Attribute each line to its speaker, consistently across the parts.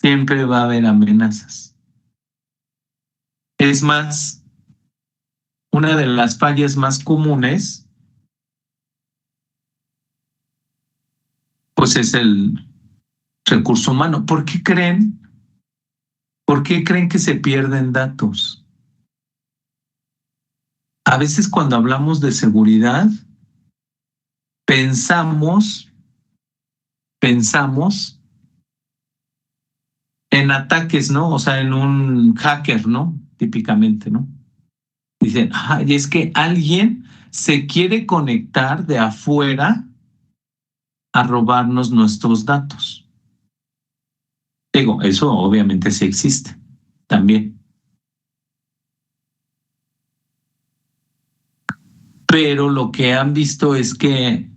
Speaker 1: Siempre va a haber amenazas. Es más, una de las fallas más comunes, pues es el recurso humano. ¿Por qué creen? ¿Por qué creen que se pierden datos? A veces cuando hablamos de seguridad, pensamos en ataques, ¿no? O sea, en un hacker, ¿no? Típicamente, ¿no? Dicen, y es que alguien se quiere conectar de afuera a robarnos nuestros datos. Digo, eso obviamente sí existe también. Pero lo que han visto es que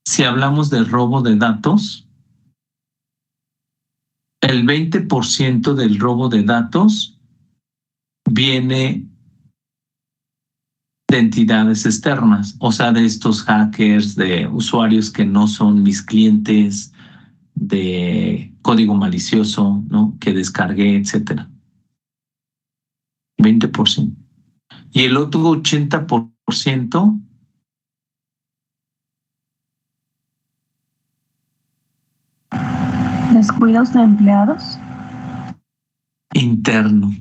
Speaker 1: si hablamos de robo de datos, el 20% del robo de datos viene de entidades externas, o sea, de estos hackers, de usuarios que no son mis clientes, de código malicioso, ¿no? Que descargué, etcétera. 20%. Y el otro 80%.
Speaker 2: ¿Descuidos de empleados?
Speaker 1: Interno.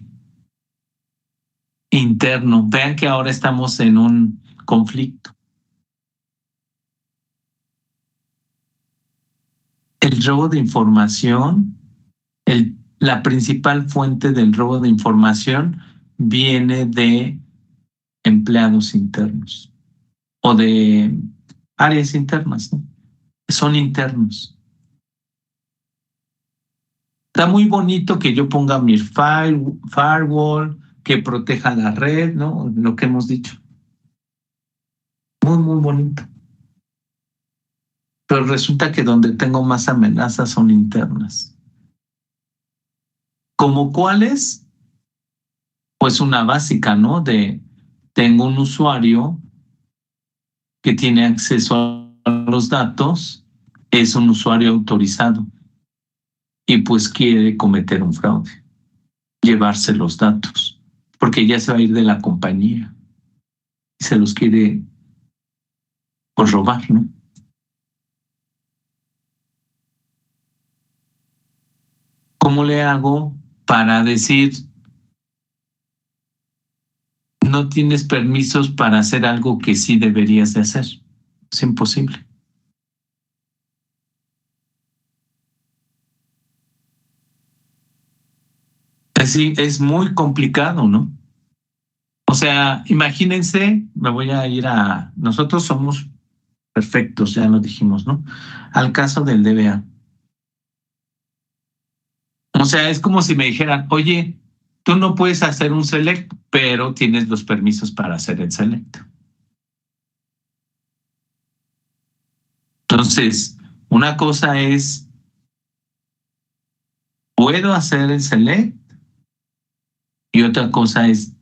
Speaker 1: Vean que ahora estamos en un conflicto. El robo de información, la principal fuente del robo de información viene de empleados internos o de áreas internas, ¿no? Son internos. Está muy bonito que yo ponga mi firewall, que proteja la red, ¿no? Lo que hemos dicho. Muy, muy bonito. Pero resulta que donde tengo más amenazas son internas. ¿Como cuáles? Pues una básica, ¿no? Tengo un usuario que tiene acceso a los datos, es un usuario autorizado y pues quiere cometer un fraude, llevarse los datos, porque ya se va a ir de la compañía y se los quiere pues robar, ¿no? ¿Cómo le hago para decir no tienes permisos para hacer algo que sí deberías de hacer? Es imposible. Así es muy complicado, ¿no? O sea, imagínense, me voy a ir nosotros somos perfectos, ya lo dijimos, ¿no? Al caso del DBA. O sea, es como si me dijeran, oye, tú no puedes hacer un select, pero tienes los permisos para hacer el select. Entonces, una cosa es, puedo hacer el select y otra cosa es,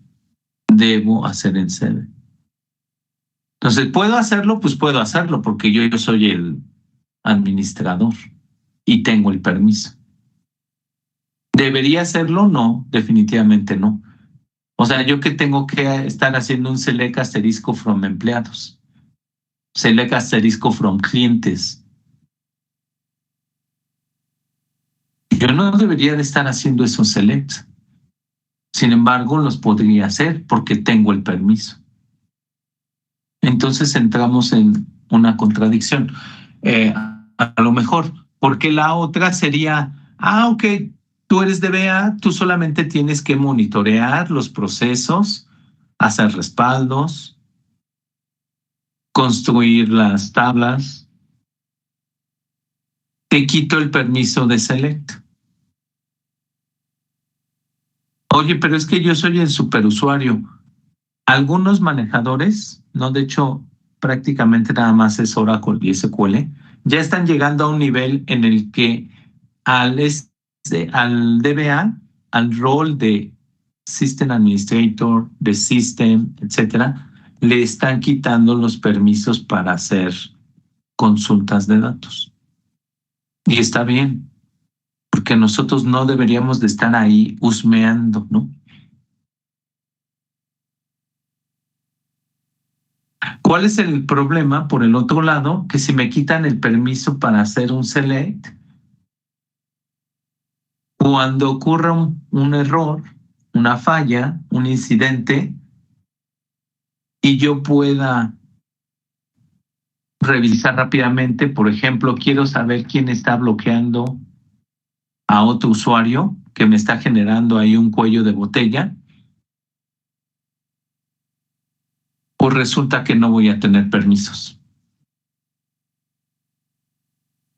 Speaker 1: debo hacer el select. Entonces, ¿puedo hacerlo? Pues puedo hacerlo porque yo soy el administrador y tengo el permiso. ¿Debería hacerlo? No, definitivamente no. O sea, yo que tengo que estar haciendo un select asterisco from empleados, select asterisco from clientes. Yo no debería de estar haciendo esos selects. Sin embargo, los podría hacer porque tengo el permiso. Entonces entramos en una contradicción. A lo mejor, porque la otra sería, ok, tú eres DBA, tú solamente tienes que monitorear los procesos, hacer respaldos, construir las tablas. Te quito el permiso de select. Oye, pero es que yo soy el superusuario. Algunos manejadores, no, de hecho, prácticamente nada más es Oracle y SQL, ya están llegando a un nivel en el que al DBA, al rol de System Administrator, de System, etcétera, le están quitando los permisos para hacer consultas de datos. Y está bien. porque nosotros no deberíamos de estar ahí husmeando, ¿no? ¿Cuál es el problema? Por el otro lado, que si me quitan el permiso para hacer un select, cuando ocurra un error, una falla, un incidente, y yo pueda revisar rápidamente, por ejemplo, quiero saber quién está bloqueando a otro usuario que me está generando ahí un cuello de botella, pues resulta que no voy a tener permisos.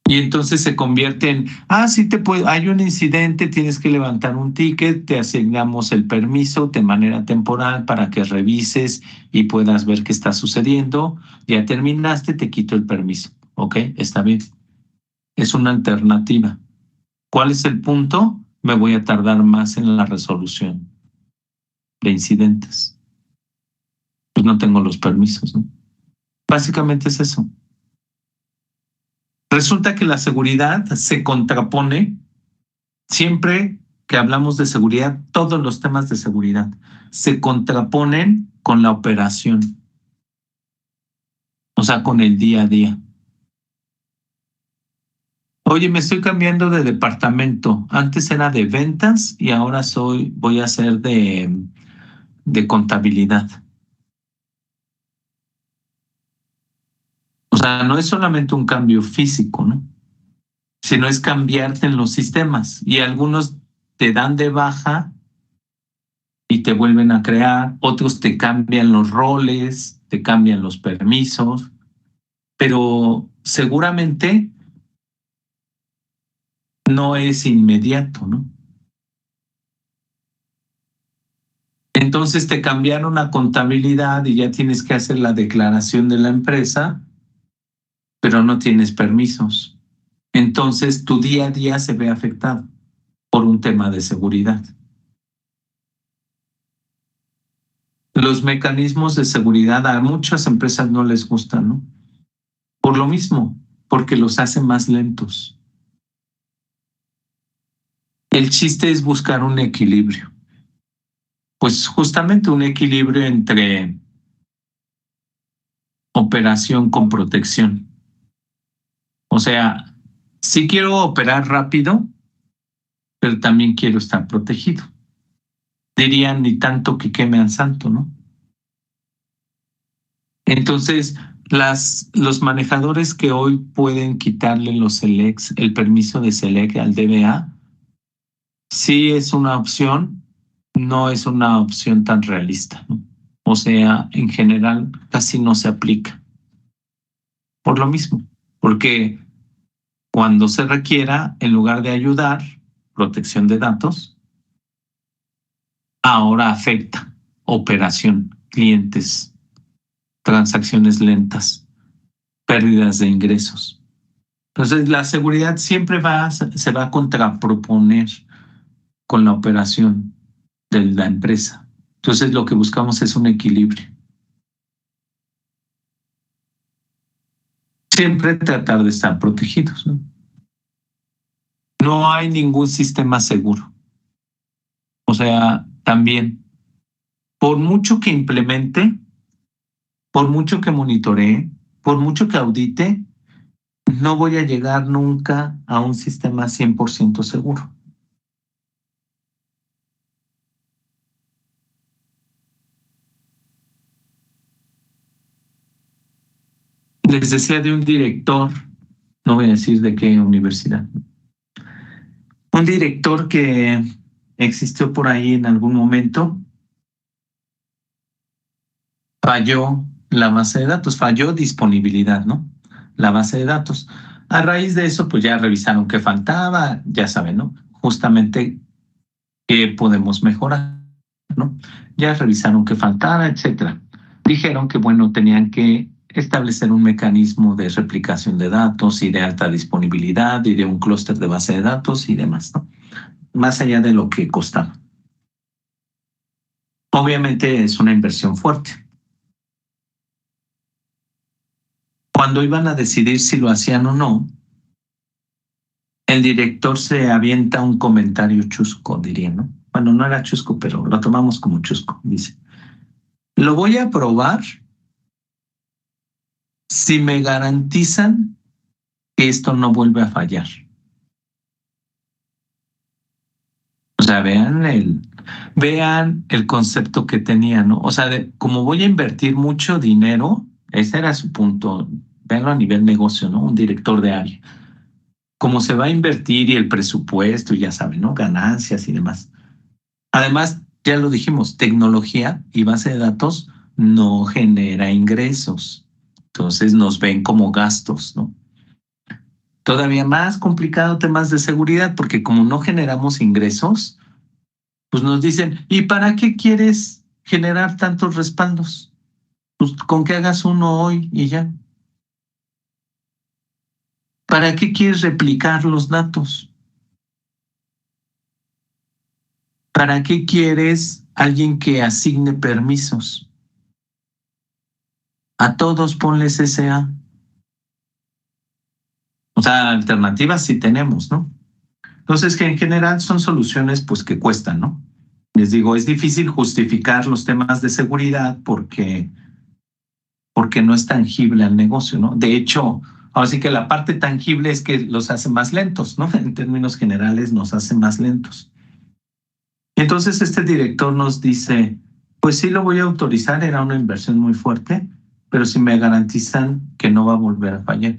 Speaker 1: Y entonces se convierte en, sí te puede, hay un incidente, tienes que levantar un ticket, te asignamos el permiso de manera temporal para que revises y puedas ver qué está sucediendo. Ya terminaste, te quito el permiso. Ok, está bien. Es una alternativa. ¿Cuál es el punto? Me voy a tardar más en la resolución de incidentes. Pues no tengo los permisos, ¿no? Básicamente es eso. Resulta que la seguridad se contrapone siempre que hablamos de seguridad, todos los temas de seguridad se contraponen con la operación, o sea, con el día a día. Oye, me estoy cambiando de departamento. Antes era de ventas y ahora voy a ser de contabilidad. O sea, no es solamente un cambio físico, ¿no? Sino es cambiarte en los sistemas y algunos te dan de baja y te vuelven a crear, otros te cambian los roles, te cambian los permisos, pero seguramente no es inmediato, ¿no? Entonces te cambiaron a contabilidad y ya tienes que hacer la declaración de la empresa, pero no tienes permisos. Entonces tu día a día se ve afectado por un tema de seguridad. Los mecanismos de seguridad a muchas empresas no les gustan, ¿no? Por lo mismo, porque los hace más lentos. El chiste es buscar un equilibrio. Pues justamente un equilibrio entre operación con protección. O sea, sí quiero operar rápido, pero también quiero estar protegido. Dirían ni tanto que queme al santo, ¿no? Entonces, los manejadores que hoy pueden quitarle los selects, el permiso de select al DBA, sí es una opción, no es una opción tan realista, ¿no? O sea, en general casi no se aplica. Por lo mismo, porque cuando se requiera, en lugar de ayudar, protección de datos, ahora afecta operación, clientes, transacciones lentas, pérdidas de ingresos. Entonces, la seguridad siempre se va a contraproponer con la operación de la empresa. Entonces, lo que buscamos es un equilibrio. Siempre tratar de estar protegidos, ¿no? No hay ningún sistema seguro. O sea, también, por mucho que implemente, por mucho que monitoree, por mucho que audite, no voy a llegar nunca a un sistema 100% seguro. Les decía de un director, no voy a decir de qué universidad, un director que existió por ahí en algún momento, falló la base de datos, falló disponibilidad, ¿no? La base de datos. A raíz de eso, pues ya revisaron qué faltaba, ya saben, ¿no? Justamente qué podemos mejorar, ¿no? Ya revisaron qué faltaba, etcétera. Dijeron que, bueno, tenían que establecer un mecanismo de replicación de datos y de alta disponibilidad y de un clúster de base de datos y demás, ¿no? Más allá de lo que costaba. Obviamente es una inversión fuerte. Cuando iban a decidir si lo hacían o no, el director se avienta un comentario chusco, diría, ¿no? Bueno, no era chusco, pero lo tomamos como chusco. Dice, lo voy a probar si me garantizan que esto no vuelve a fallar. O sea, vean el concepto que tenía, ¿no? O sea, como voy a invertir mucho dinero, ese era su punto, véanlo a nivel negocio, ¿no? Un director de área. Como se va a invertir y el presupuesto, y ya saben, ¿no? Ganancias y demás. Además, ya lo dijimos, tecnología y base de datos no genera ingresos. Entonces nos ven como gastos, ¿no? Todavía más complicado temas de seguridad, porque como no generamos ingresos, pues nos dicen, ¿y para qué quieres generar tantos respaldos? Pues con que hagas uno hoy y ya. ¿Para qué quieres replicar los datos? ¿Para qué quieres alguien que asigne permisos? A todos ponles SA. O sea, alternativas sí tenemos, ¿no? Entonces, que en general son soluciones pues que cuestan, ¿no? Les digo, es difícil justificar los temas de seguridad porque no es tangible al negocio, ¿no? De hecho, ahora sí que la parte tangible es que los hace más lentos, ¿no? En términos generales nos hace más lentos. Entonces este director nos dice, pues sí lo voy a autorizar, era una inversión muy fuerte, pero si me garantizan que no va a volver a fallar.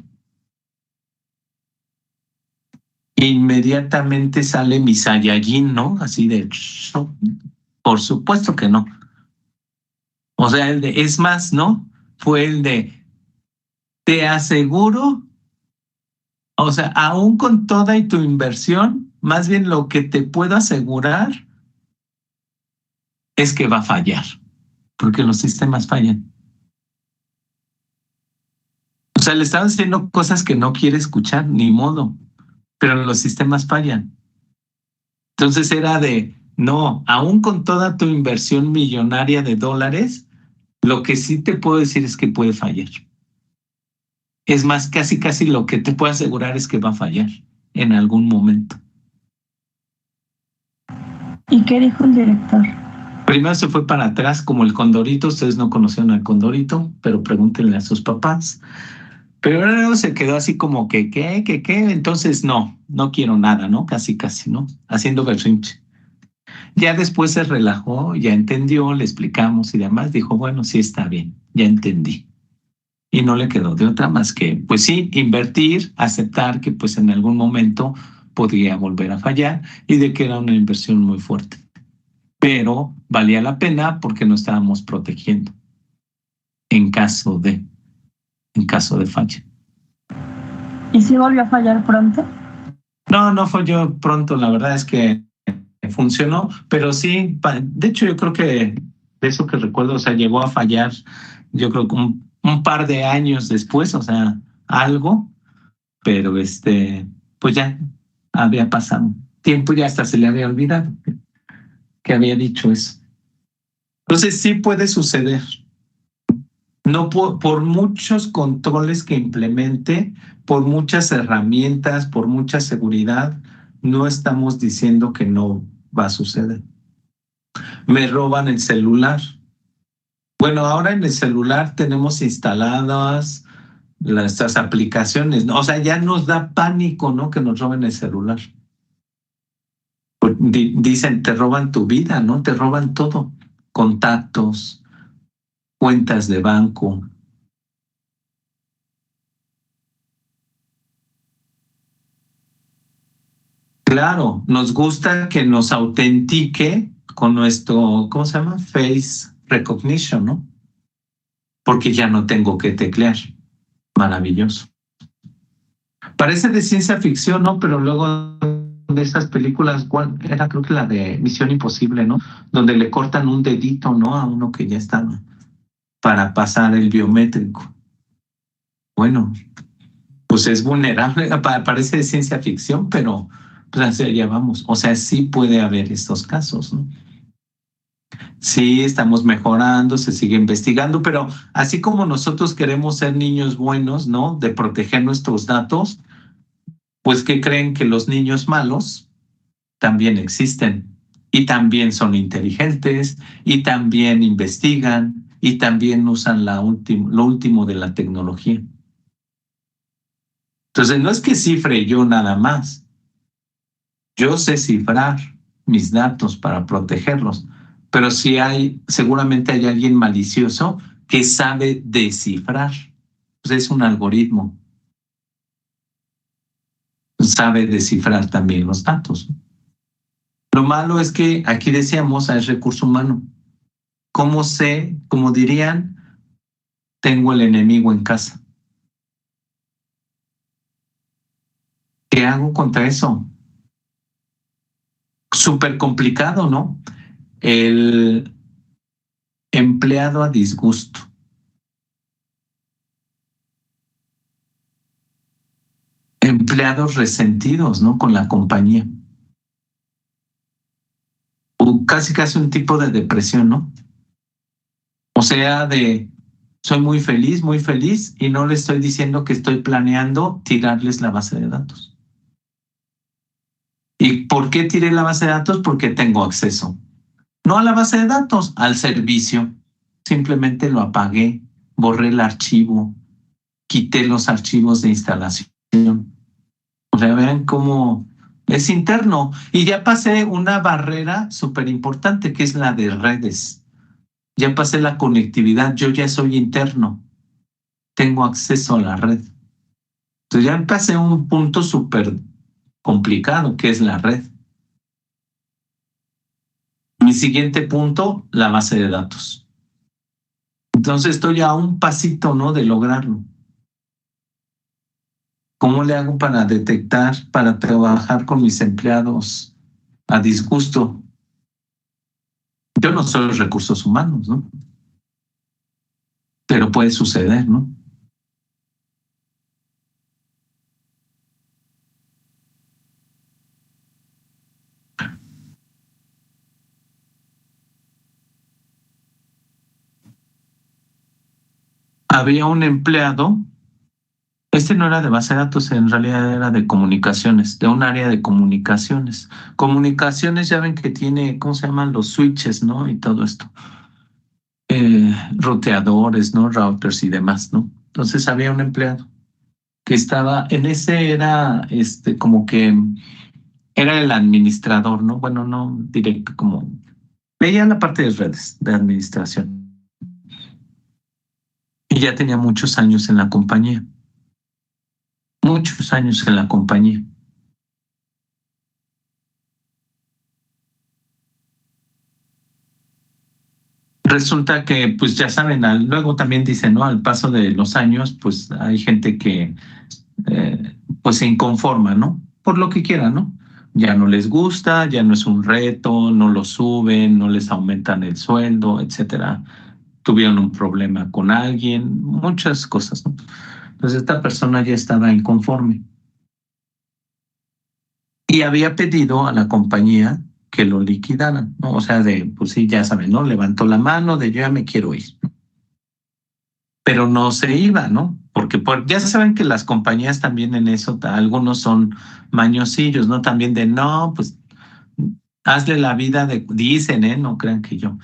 Speaker 1: Inmediatamente sale mi Saiyajin, ¿no? Así de, por supuesto que no. O sea, es más, ¿no? Fue el de, te aseguro, o sea, aún con toda y tu inversión, más bien lo que te puedo asegurar es que va a fallar, porque los sistemas fallan. O sea, le están haciendo cosas que no quiere escuchar, ni modo, pero los sistemas fallan. Entonces era de, no, aún con toda tu inversión millonaria de dólares, lo que sí te puedo decir es que puede fallar. Es más, casi lo que te puedo asegurar es que va a fallar en algún momento.
Speaker 2: ¿Y qué dijo el director?
Speaker 1: Primero se fue para atrás como el Condorito. Ustedes no conocieron al Condorito, pero pregúntenle a sus papás. Pero luego se quedó así como que, ¿qué? Entonces no quiero nada, ¿no? Casi, ¿no? Haciendo berrinche. Ya después se relajó, ya entendió, le explicamos y demás. Dijo, bueno, sí está bien, ya entendí. Y no le quedó de otra más que, pues sí, invertir, aceptar que pues en algún momento podría volver a fallar y de que era una inversión muy fuerte. Pero valía la pena porque nos estábamos protegiendo en caso de falla.
Speaker 2: ¿Y si volvió a fallar pronto?
Speaker 1: No falló pronto, la verdad es que funcionó, pero sí, de hecho yo creo que de eso que recuerdo, o sea, llegó a fallar, yo creo que un par de años después, o sea, algo, pero pues ya había pasado tiempo y hasta se le había olvidado que había dicho eso. Entonces sí puede suceder. No por muchos controles que implemente, por muchas herramientas, por mucha seguridad, no estamos diciendo que no va a suceder. Me roban el celular. Bueno, ahora en el celular tenemos instaladas estas aplicaciones, ¿no? O sea, ya nos da pánico, ¿no? Que nos roben el celular. Dicen, te roban tu vida, ¿no? Te roban todo. Contactos, cuentas de banco. Claro, nos gusta que nos autentique con nuestro, ¿cómo se llama? Face recognition, ¿no? Porque ya no tengo que teclear. Maravilloso. Parece de ciencia ficción, ¿no? Pero luego de esas películas, ¿cuál era? Creo que la de Misión Imposible, ¿no? Donde le cortan un dedito, ¿no? A uno que ya estaba para pasar el biométrico. Bueno, pues es vulnerable, parece de ciencia ficción, pero pues hacia allá vamos. O sea, sí puede haber estos casos, ¿no? Sí, estamos mejorando, se sigue investigando, pero así como nosotros queremos ser niños buenos, ¿no? De proteger nuestros datos, pues que creen que los niños malos también existen y también son inteligentes y también investigan y también usan lo último de la tecnología. Entonces, no es que cifre yo nada más. Yo sé cifrar mis datos para protegerlos, pero si seguramente hay alguien malicioso que sabe descifrar. Pues es un algoritmo. Sabe descifrar también los datos. Lo malo es que aquí decíamos, es recurso humano. ¿Cómo sé? Como dirían, tengo el enemigo en casa. ¿Qué hago contra eso? Súper complicado, ¿no? El empleado a disgusto. Empleados resentidos, ¿no? Con la compañía. O casi un tipo de depresión, ¿no? O sea, soy muy feliz y no le estoy diciendo que estoy planeando tirarles la base de datos. ¿Y por qué tiré la base de datos? Porque tengo acceso. No a la base de datos, al servicio. Simplemente lo apagué, borré el archivo, quité los archivos de instalación. O sea, vean cómo es interno. Y ya pasé una barrera súper importante que es la de redes. Ya pasé la conectividad, yo ya soy interno. Tengo acceso a la red. Entonces ya pasé un punto súper complicado que es la red. Mi siguiente punto, la base de datos. Entonces estoy a un pasito, ¿no? De lograrlo. ¿Cómo le hago para detectar, para trabajar con mis empleados a disgusto? Yo no soy recursos humanos, ¿no? Pero puede suceder, ¿no? Había un empleado, este no era de base de datos, en realidad era de comunicaciones, de un área de comunicaciones. Comunicaciones, ya ven que tiene, ¿cómo se llaman? Los switches, ¿no? Y todo esto. Roteadores, ¿no? Routers y demás, ¿no? Entonces había un empleado que estaba, en ese era, como que era el administrador, ¿no? Bueno, no directo, como veía la parte de redes de administración. Y ya tenía muchos años en la compañía. Muchos años en la compañía. Resulta que, pues ya saben, luego también dicen, ¿no? Al paso de los años, pues hay gente que pues se inconforma, ¿no? Por lo que quiera, ¿no? Ya no les gusta, ya no es un reto, no lo suben, no les aumentan el sueldo, etcétera. Tuvieron un problema con alguien, muchas cosas, ¿no? Entonces esta persona ya estaba inconforme y había pedido a la compañía que lo liquidaran, ¿no? O sea, pues sí, ya saben, ¿no? Levantó la mano de yo ya me quiero ir, pero no se iba, ¿no? Porque ya saben que las compañías también en eso, algunos son mañosillos, ¿no? También de, no, pues hazle la vida dicen, ¿eh? No crean que yo,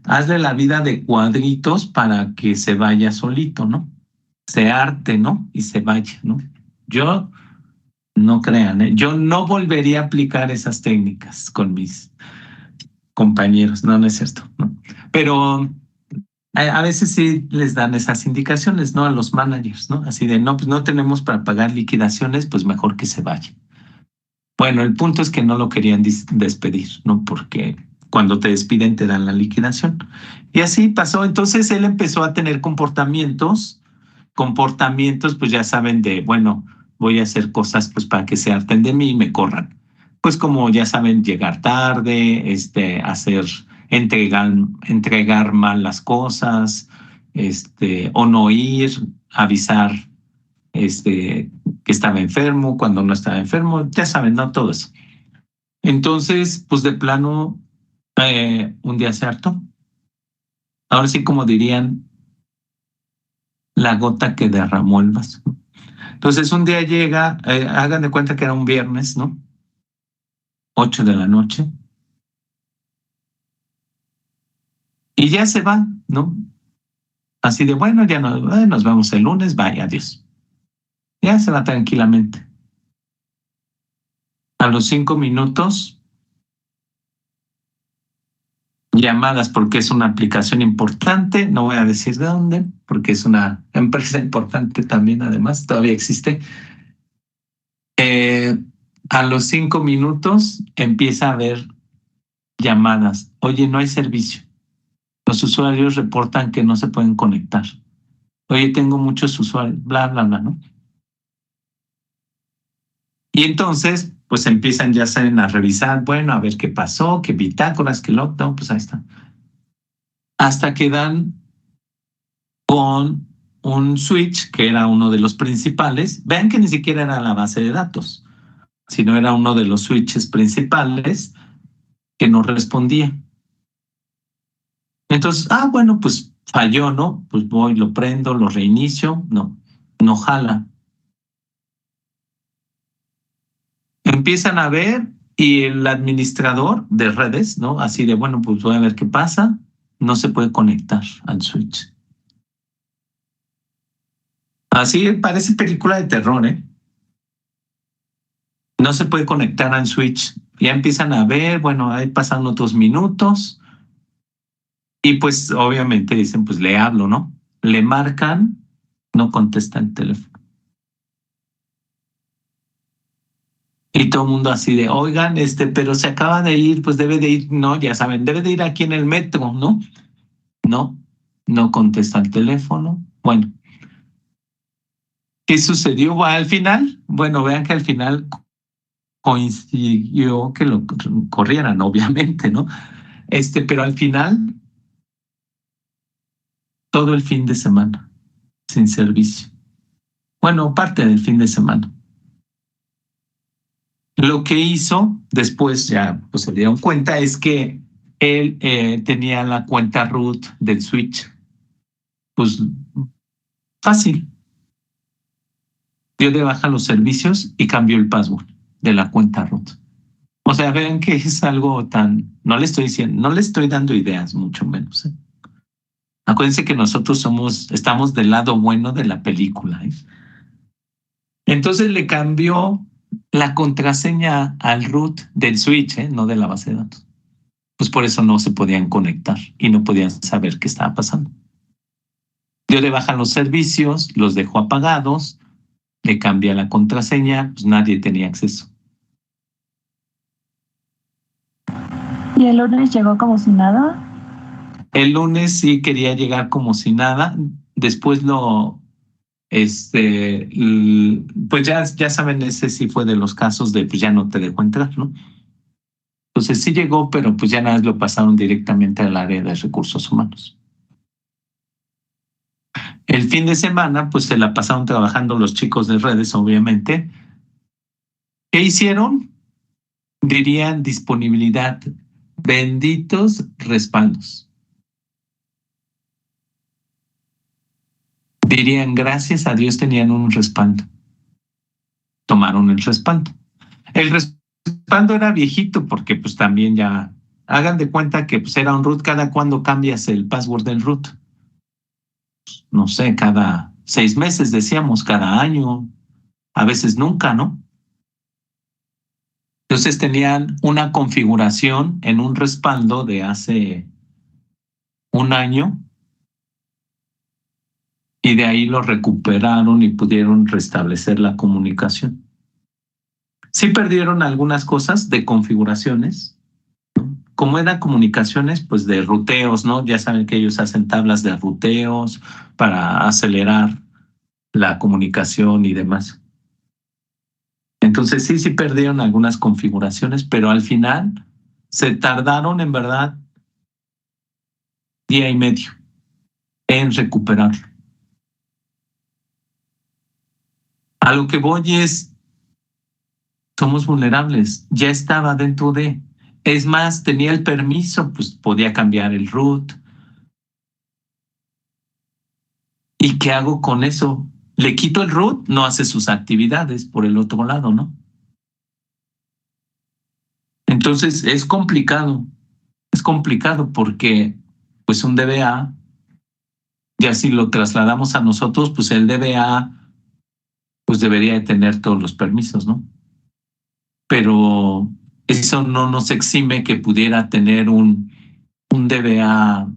Speaker 1: hazle la vida de cuadritos para que se vaya solito, ¿no? Se arte, ¿no? Y se vaya, ¿no? Yo, no crean, ¿eh? Yo no volvería a aplicar esas técnicas con mis compañeros, no, no es cierto, ¿no? Pero a veces sí les dan esas indicaciones, ¿no? A los managers, ¿no? Así de, no, pues no tenemos para pagar liquidaciones, pues mejor que se vaya. Bueno, el punto es que no lo querían despedir, ¿no? Porque cuando te despiden te dan la liquidación. Y así pasó. Entonces él empezó a tener comportamientos, pues ya saben de, bueno, voy a hacer cosas pues para que se harten de mí y me corran. Pues como ya saben, llegar tarde, entregar mal las cosas, o no ir, avisar, que estaba enfermo cuando no estaba enfermo, ya saben, ¿no? Todo eso. Entonces, pues de plano, un día se hartó. Ahora sí, como dirían, la gota que derramó el vaso. Entonces un día llega, hagan de cuenta que era un viernes, ¿no? 8 de la noche. Y ya se va, ¿no? Así de, bueno, ya nos vemos el lunes, vaya, adiós. Ya se va tranquilamente. A los 5 minutos, llamadas porque es una aplicación importante, no voy a decir de dónde, porque es una empresa importante también, además, todavía existe. A los 5 minutos empieza a haber llamadas. Oye, no hay servicio. Los usuarios reportan que no se pueden conectar. Oye, tengo muchos usuarios, bla, bla, bla, ¿no? Y entonces, pues empiezan ya a revisar, bueno, a ver qué pasó, qué bitácoras, qué lockdown, pues ahí está. Hasta que dan con un switch que era uno de los principales. Vean que ni siquiera era la base de datos, sino era uno de los switches principales que no respondía. Entonces, bueno, pues falló, ¿no? Pues voy, lo prendo, lo reinicio, no jala. Empiezan a ver y el administrador de redes, ¿no? Así de, bueno, pues voy a ver qué pasa, no se puede conectar al switch. Así parece película de terror, ¿eh? No se puede conectar al switch. Ya empiezan a ver, bueno, ahí pasan otros minutos y pues obviamente dicen, pues le hablo, ¿no? Le marcan, no contesta el teléfono. Y todo el mundo así de, oigan, pero se acaba de ir, pues debe de ir, no, ya saben, debe de ir aquí en el metro, ¿no? No contesta el teléfono. Bueno, ¿qué sucedió al final? Bueno, vean que al final coincidió que lo corrieran, obviamente, ¿no? Pero al final, todo el fin de semana, sin servicio. Bueno, parte del fin de semana. Lo que hizo, después ya pues, se dieron cuenta, es que él tenía la cuenta root del switch. Pues fácil. Dio de baja los servicios y cambió el password de la cuenta root. O sea, vean que es algo tan... No le estoy diciendo, no le estoy dando ideas, mucho menos. Acuérdense que nosotros estamos del lado bueno de la película. Entonces le cambió la contraseña al root del switch, no de la base de datos. Pues por eso no se podían conectar y no podían saber qué estaba pasando. Dio de baja los servicios, los dejó apagados, le cambia la contraseña, pues nadie tenía acceso.
Speaker 2: ¿Y el lunes llegó como si nada?
Speaker 1: El lunes sí quería llegar como si nada. Después pues ya saben, ese sí fue de los casos de pues ya no te dejo entrar, ¿no? Entonces sí llegó, pero pues ya nada más lo pasaron directamente al área de recursos humanos. El fin de semana, pues se la pasaron trabajando los chicos de redes, obviamente. ¿Qué hicieron? Dirían disponibilidad. Benditos respaldos. Dirían, gracias a Dios tenían un respaldo. Tomaron el respaldo. El respaldo era viejito porque pues también ya, hagan de cuenta que pues era un root, cada cuando cambias el password del root. No sé, cada 6 meses decíamos, cada año, a veces nunca, ¿no? Entonces tenían una configuración en un respaldo de hace un año y de ahí lo recuperaron y pudieron restablecer la comunicación. Sí perdieron algunas cosas de configuraciones, como eran comunicaciones, pues de ruteos, ¿no? Ya saben que ellos hacen tablas de ruteos para acelerar la comunicación y demás. Entonces sí perdieron algunas configuraciones, pero al final se tardaron en verdad 1.5 días en recuperarlo. A lo que voy es, somos vulnerables, ya estaba dentro de... Es más, tenía el permiso, pues podía cambiar el root. ¿Y qué hago con eso? le quito el root, no hace sus actividades por el otro lado, ¿no? Entonces es complicado porque pues un DBA, ya si lo trasladamos a nosotros, pues el DBA pues debería de tener todos los permisos, ¿no? Pero eso no nos exime que pudiera tener un DBA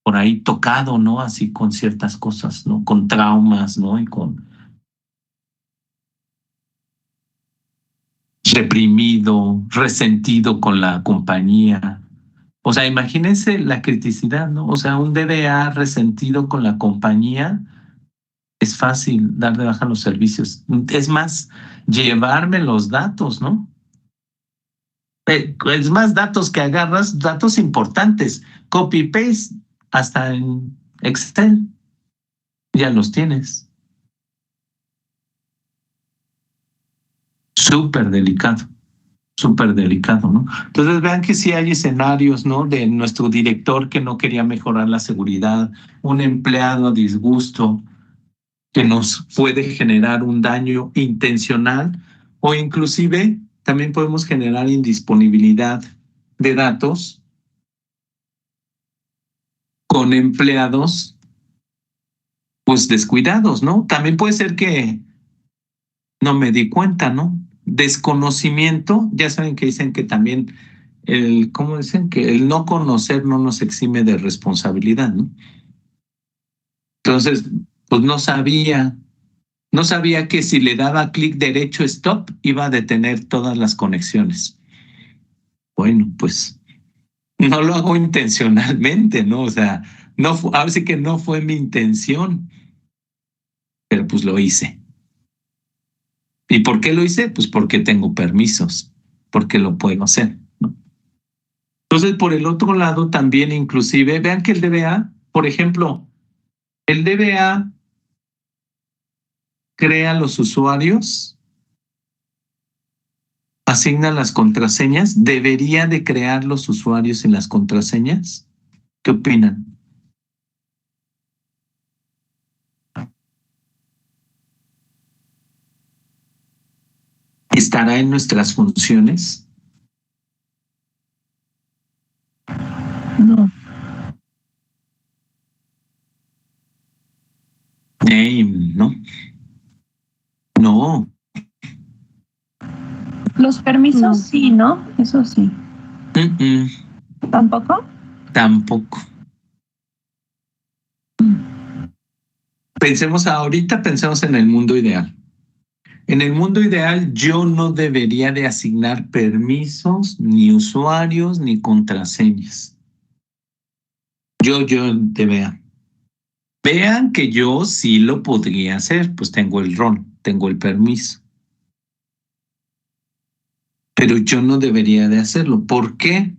Speaker 1: por ahí tocado, ¿no? Así con ciertas cosas, ¿no? Con traumas, ¿no? Y con reprimido, resentido con la compañía. O sea, imagínense la criticidad, ¿no? O sea, un DBA resentido con la compañía, es fácil dar de baja los servicios. Es más, llevarme los datos, ¿no? Es más, datos que agarras, datos importantes. Copy-paste, hasta en Excel, ya los tienes. Súper delicado. Súper delicado, ¿no? Entonces vean que sí hay escenarios, ¿no? De nuestro director que no quería mejorar la seguridad, un empleado a disgusto que nos puede generar un daño intencional o inclusive también podemos generar indisponibilidad de datos con empleados pues descuidados, ¿no? También puede ser que no me di cuenta, ¿no? Desconocimiento, ya saben que dicen que también ¿cómo dicen? Que el no conocer no nos exime de responsabilidad, ¿no? Entonces, pues no sabía que si le daba clic derecho stop iba a detener todas las conexiones. Bueno, pues no lo hago intencionalmente, ¿no? O sea, no ahora sí que no fue mi intención, pero pues lo hice. ¿Y por qué lo hice? Pues porque tengo permisos, porque lo puedo hacer, ¿no? Entonces, por el otro lado, también inclusive, vean que el DBA, por ejemplo, el DBA crea los usuarios, asigna las contraseñas, debería de crear los usuarios y las contraseñas. ¿Qué opinan? ¿Estará en nuestras funciones?
Speaker 2: No.
Speaker 1: ¿No? No.
Speaker 2: Los permisos sí, ¿no? Eso sí. ¿Tampoco?
Speaker 1: Tampoco. Pensemos en el mundo ideal. En el mundo ideal, yo no debería de asignar permisos, ni usuarios, ni contraseñas. Yo te vea. Vean que yo sí lo podría hacer, pues tengo el rol, tengo el permiso. Pero yo no debería de hacerlo. ¿Por qué?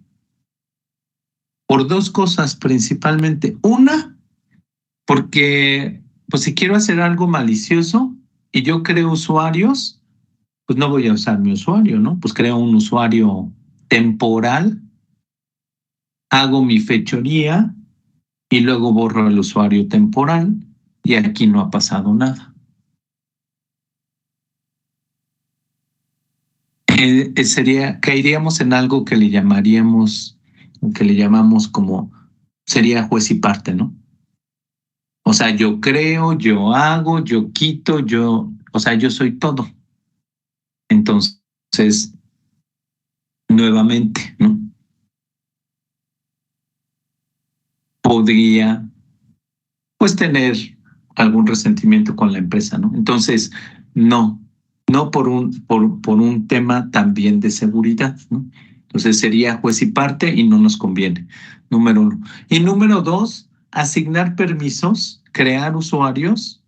Speaker 1: Por dos cosas principalmente. Una, porque pues si quiero hacer algo malicioso y yo creo usuarios, pues no voy a usar mi usuario, ¿no? Pues creo un usuario temporal, hago mi fechoría y luego borro el usuario temporal y aquí no ha pasado nada. Caeríamos en algo que le llamamos como, sería juez y parte, ¿no? O sea, yo creo, yo hago, yo quito, o sea, yo soy todo. Entonces, nuevamente, ¿no? Podría, pues, tener algún resentimiento con la empresa, ¿no? Entonces, no por un tema también de seguridad, ¿no? Entonces sería juez y parte y no nos conviene, número uno. Y número dos, asignar permisos, crear usuarios,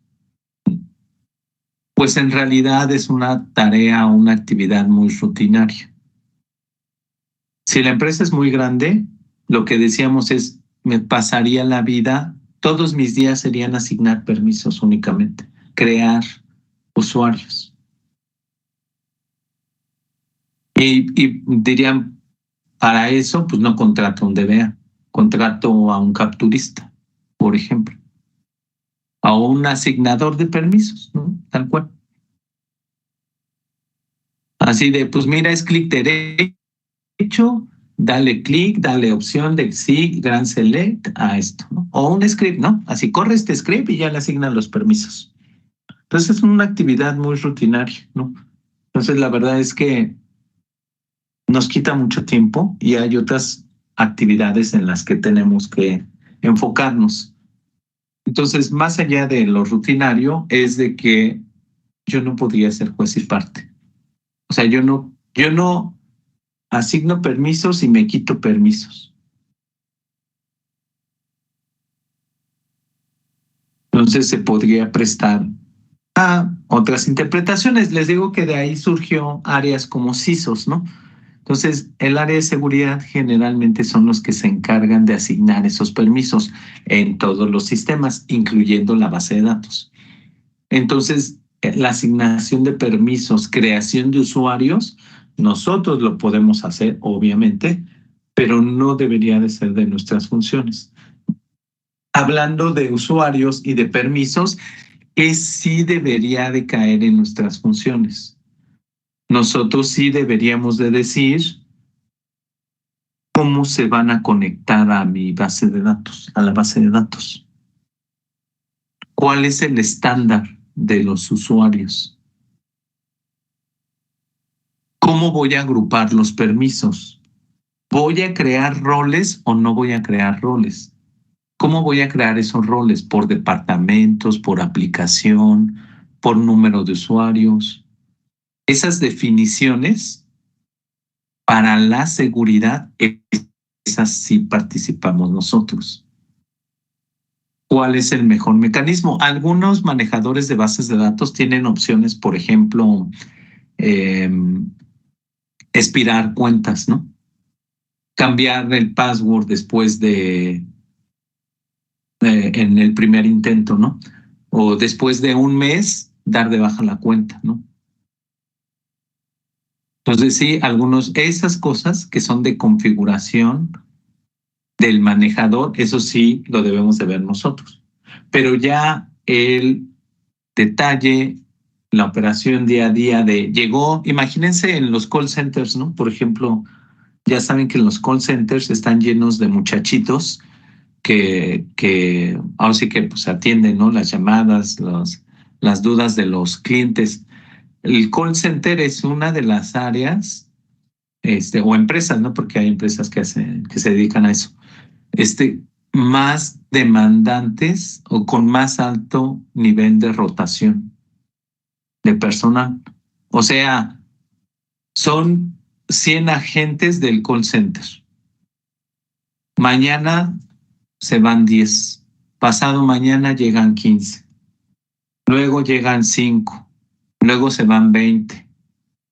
Speaker 1: pues en realidad es una tarea, una actividad muy rutinaria. Si la empresa es muy grande, lo que decíamos es, me pasaría la vida, todos mis días serían asignar permisos únicamente, crear usuarios. Y dirían, para eso, pues no contrato a un DBA, contrato a un capturista, por ejemplo. a un asignador de permisos, ¿no? Tal cual. Así de, pues mira, es clic derecho, dale clic, dale opción de sí, gran select a esto, ¿no? O un script, ¿no? Así corre este script y ya le asignan los permisos. Entonces es una actividad muy rutinaria, ¿no? Entonces la verdad es que nos quita mucho tiempo y hay otras actividades en las que tenemos que enfocarnos. Entonces, más allá de lo rutinario, es de que yo no podría ser juez y parte. O sea, yo no asigno permisos y me quito permisos. Entonces se podría prestar a otras interpretaciones. Les digo que de ahí surgió áreas como CISOs, ¿no? Entonces, el área de seguridad generalmente son los que se encargan de asignar esos permisos en todos los sistemas, incluyendo la base de datos. Entonces, la asignación de permisos, creación de usuarios, nosotros lo podemos hacer, obviamente, pero no debería de ser de nuestras funciones. Hablando de usuarios y de permisos, que sí debería de caer en nuestras funciones. Nosotros sí deberíamos de decir cómo se van a conectar a mi base de datos, a la base de datos. ¿Cuál es el estándar de los usuarios? ¿Cómo voy a agrupar los permisos? ¿Voy a crear roles o no voy a crear roles? ¿Cómo voy a crear esos roles? ¿Por departamentos, por aplicación, por número de usuarios? Esas definiciones para la seguridad, esas sí participamos nosotros. ¿Cuál es el mejor mecanismo? Algunos manejadores de bases de datos tienen opciones, por ejemplo, eh, expirar cuentas, ¿no? Cambiar el password después en el primer intento, ¿no? O después de un mes, dar de baja la cuenta, ¿no? Entonces, sí, esas cosas que son de configuración del manejador, eso sí lo debemos de ver nosotros. Pero ya el detalle, la operación día a día llegó, imagínense en los call centers, ¿no? Por ejemplo, ya saben que los call centers están llenos de muchachitos que ahora sí que pues atienden, ¿no? Las llamadas, las dudas de los clientes. El call center es una de las áreas, o empresas, ¿no? Porque hay empresas que se dedican a eso, más demandantes o con más alto nivel de rotación de personal. O sea, son 100 agentes del call center. Mañana se van 10. Pasado mañana llegan 15. Luego llegan 5. Luego se van 20.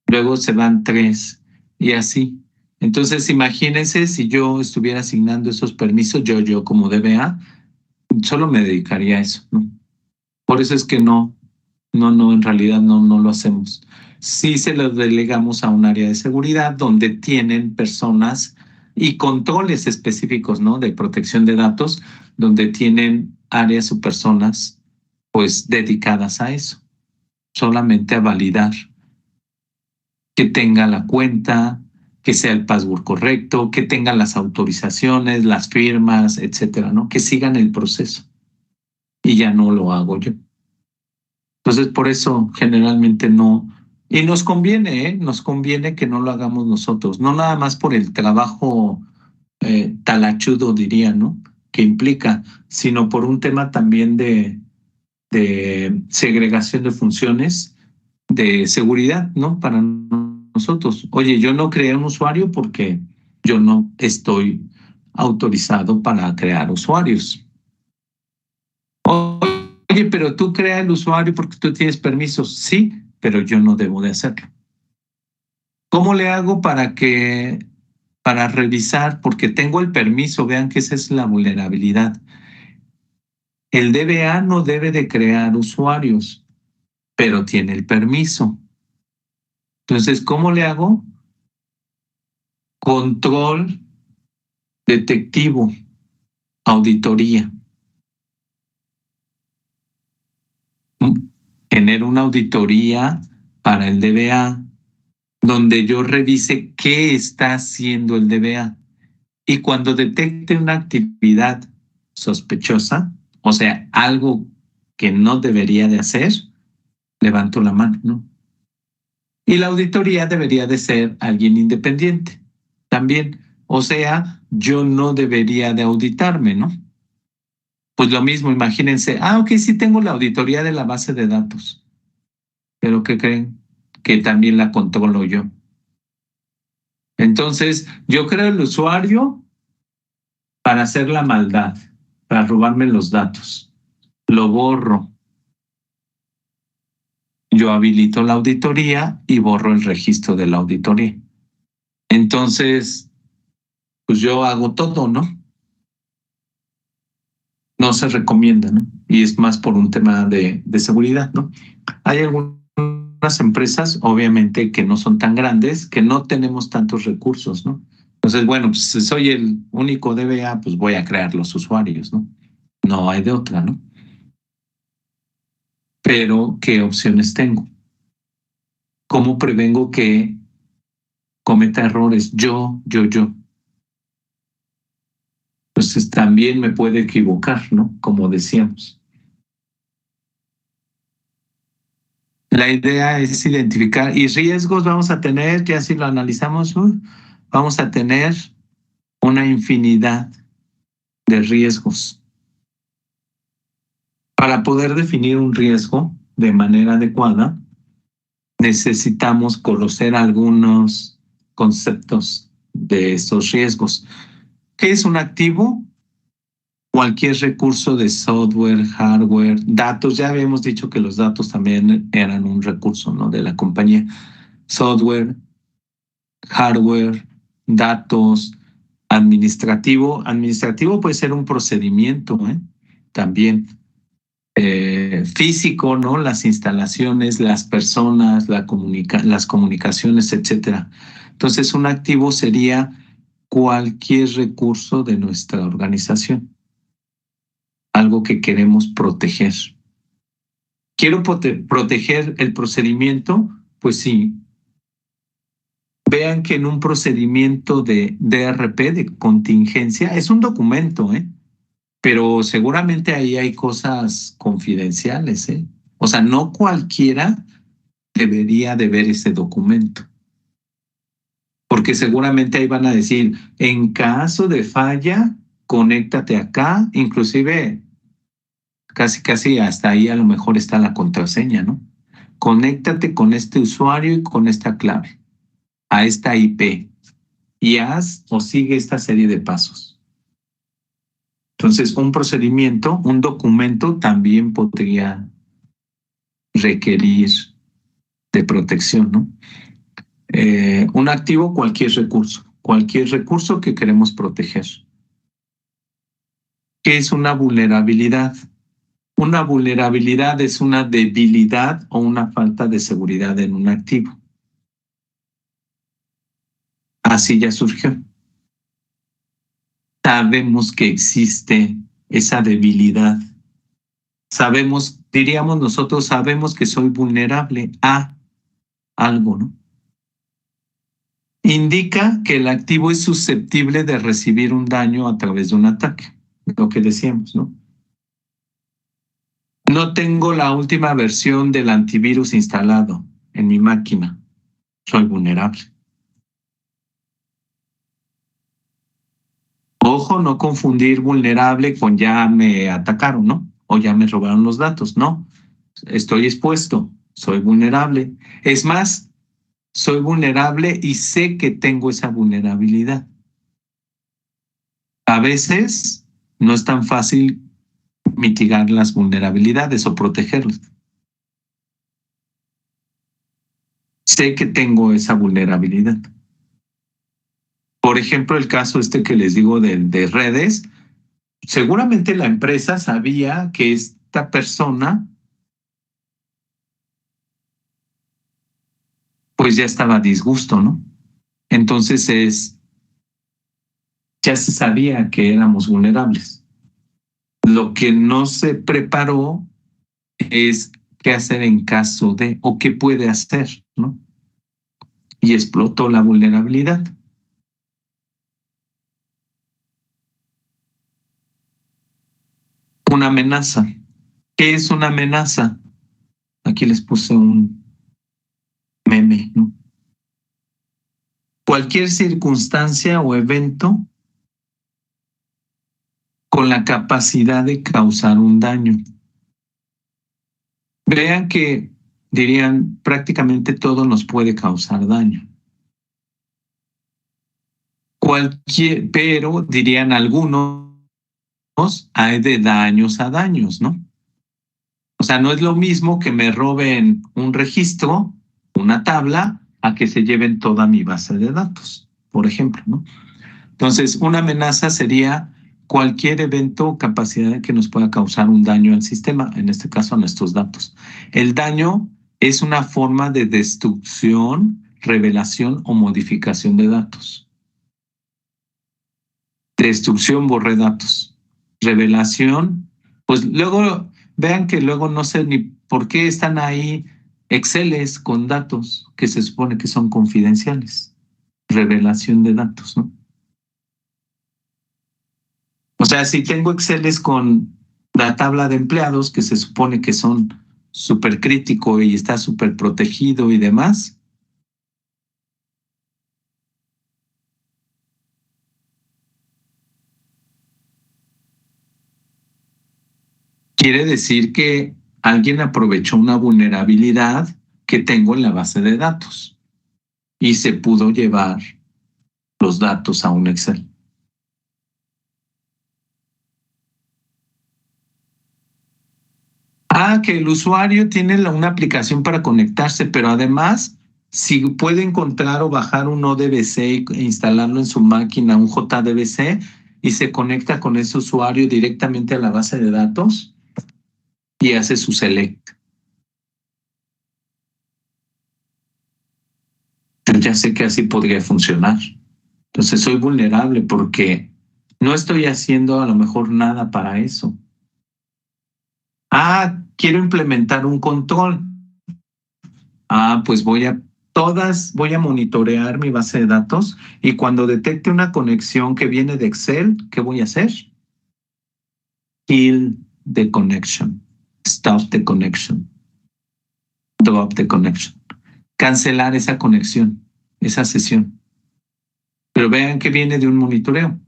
Speaker 1: Luego se van 3. Y así. Entonces, imagínense si yo estuviera asignando esos permisos, yo como DBA, solo me dedicaría a eso, ¿no? Por eso es que no, en realidad no lo hacemos. Sí se lo delegamos a un área de seguridad donde tienen personas y controles específicos, ¿no? De protección de datos, donde tienen áreas o personas, pues, dedicadas a eso, solamente a validar que tenga la cuenta, que sea el password correcto, que tengan las autorizaciones, las firmas, etcétera, ¿no? Que sigan el proceso. Y ya no lo hago yo. Entonces, por eso generalmente no. Y nos conviene, ¿eh? Nos conviene que no lo hagamos nosotros, no nada más por el trabajo talachudo, diría, ¿no? Que implica, sino por un tema también de segregación de funciones, de seguridad, ¿no? Para nosotros. Oye, yo no creé un usuario porque yo no estoy autorizado para crear usuarios. Oye, pero tú creas el usuario porque tú tienes permisos. Sí, pero yo no debo de hacerlo. ¿Cómo le hago para revisar? Porque tengo el permiso, vean que esa es la vulnerabilidad. El DBA no debe de crear usuarios, pero tiene el permiso. Entonces, ¿cómo le hago? Control detectivo, auditoría. genero una auditoría para el DBA donde yo revise qué está haciendo el DBA. Y cuando detecte una actividad sospechosa, o sea, algo que no debería de hacer, levanto la mano, ¿no? Y la auditoría debería de ser alguien independiente también. O sea, yo no debería de auditarme, ¿no? Pues lo mismo, imagínense, ok, sí tengo la auditoría de la base de datos, pero ¿qué creen? Que también la controlo yo. Entonces, yo creo el usuario para hacer la maldad, para robarme los datos. Lo borro. Yo habilito la auditoría y borro el registro de la auditoría. Entonces, pues yo hago todo, ¿no? No se recomienda, ¿no? Y es más por un tema de seguridad, ¿no? Hay algunas empresas, obviamente, que no son tan grandes, que no tenemos tantos recursos, ¿no? Entonces, bueno, pues si soy el único DBA, pues voy a crear los usuarios, ¿no? No hay de otra, ¿no? Pero, ¿qué opciones tengo? ¿Cómo prevengo que cometa errores? Yo. Pues también me puede equivocar, ¿no? Como decíamos. La idea es identificar y riesgos vamos a tener, ya si lo analizamos, vamos a tener una infinidad de riesgos. Para poder definir un riesgo de manera adecuada, necesitamos conocer algunos conceptos de estos riesgos. ¿Qué es un activo? Cualquier recurso de software, hardware, datos. Ya habíamos dicho que los datos también eran un recurso, ¿no? De la compañía. Software, hardware, datos, administrativo. Administrativo puede ser un procedimiento, ¿eh? También físico, ¿no? Las instalaciones, las personas, las comunicaciones, etcétera. Entonces, un activo sería cualquier recurso de nuestra organización, algo que queremos proteger. ¿Quiero proteger el procedimiento? Pues sí. Vean que en un procedimiento de DRP, de contingencia, es un documento, ¿eh? Pero seguramente ahí hay cosas confidenciales, ¿eh? O sea, no cualquiera debería de ver ese documento, porque seguramente ahí van a decir, en caso de falla, conéctate acá, inclusive casi hasta ahí a lo mejor está la contraseña, ¿no? Conéctate con este usuario y con esta clave, a esta IP, y haz o sigue esta serie de pasos. Entonces, un procedimiento, un documento también podría requerir de protección, ¿no? Un activo, cualquier recurso que queremos proteger. ¿Qué es una vulnerabilidad? Una vulnerabilidad es una debilidad o una falta de seguridad en un activo. Así ya surgió. Sabemos que existe esa debilidad. Sabemos, diríamos nosotros, sabemos que soy vulnerable a algo, ¿no? Indica que el activo es susceptible de recibir un daño a través de un ataque, lo que decíamos, ¿no? No tengo la última versión del antivirus instalado en mi máquina. Soy vulnerable. Ojo, no confundir vulnerable con ya me atacaron, ¿no? O ya me robaron los datos. No, estoy expuesto, soy vulnerable. Es más, soy vulnerable y sé que tengo esa vulnerabilidad. A veces no es tan fácil mitigar las vulnerabilidades o protegerlas. Sé que tengo esa vulnerabilidad. Por ejemplo, el caso este que les digo de redes, seguramente la empresa sabía que esta persona pues ya estaba a disgusto, ¿no? Entonces ya se sabía que éramos vulnerables. Lo que no se preparó es qué hacer en caso de, o qué puede hacer, ¿no? Y explotó la vulnerabilidad. Una amenaza. ¿Qué es una amenaza? Aquí les puse un meme, ¿no? Cualquier circunstancia o evento con la capacidad de causar un daño. Vean que dirían prácticamente todo nos puede causar daño. Pero dirían algunos, hay de daños a daños, ¿no? O sea, no es lo mismo que me roben un registro, una tabla, a que se lleven toda mi base de datos, por ejemplo, ¿no? Entonces, una amenaza sería cualquier evento o capacidad que nos pueda causar un daño al sistema, en este caso a nuestros datos. El daño es una forma de destrucción, revelación o modificación de datos. Destrucción, borré datos. Revelación, pues luego vean que luego no sé ni por qué están ahí Exceles con datos que se supone que son confidenciales. Revelación de datos, ¿no? O sea, si tengo Exceles con la tabla de empleados que se supone que son súper crítico y está súper protegido y demás, quiere decir que alguien aprovechó una vulnerabilidad que tengo en la base de datos y se pudo llevar los datos a un Excel. Que el usuario tiene una aplicación para conectarse, pero además, si puede encontrar o bajar un ODBC e instalarlo en su máquina, un JDBC, y se conecta con ese usuario directamente a la base de datos y hace su select. Yo ya sé que así podría funcionar. Entonces soy vulnerable porque no estoy haciendo a lo mejor nada para eso. Quiero implementar un control. Pues voy a monitorear mi base de datos y cuando detecte una conexión que viene de Excel, ¿qué voy a hacer? Kill the connection. Stop the connection. Drop the connection. Cancelar esa conexión, esa sesión. Pero vean que viene de un monitoreo.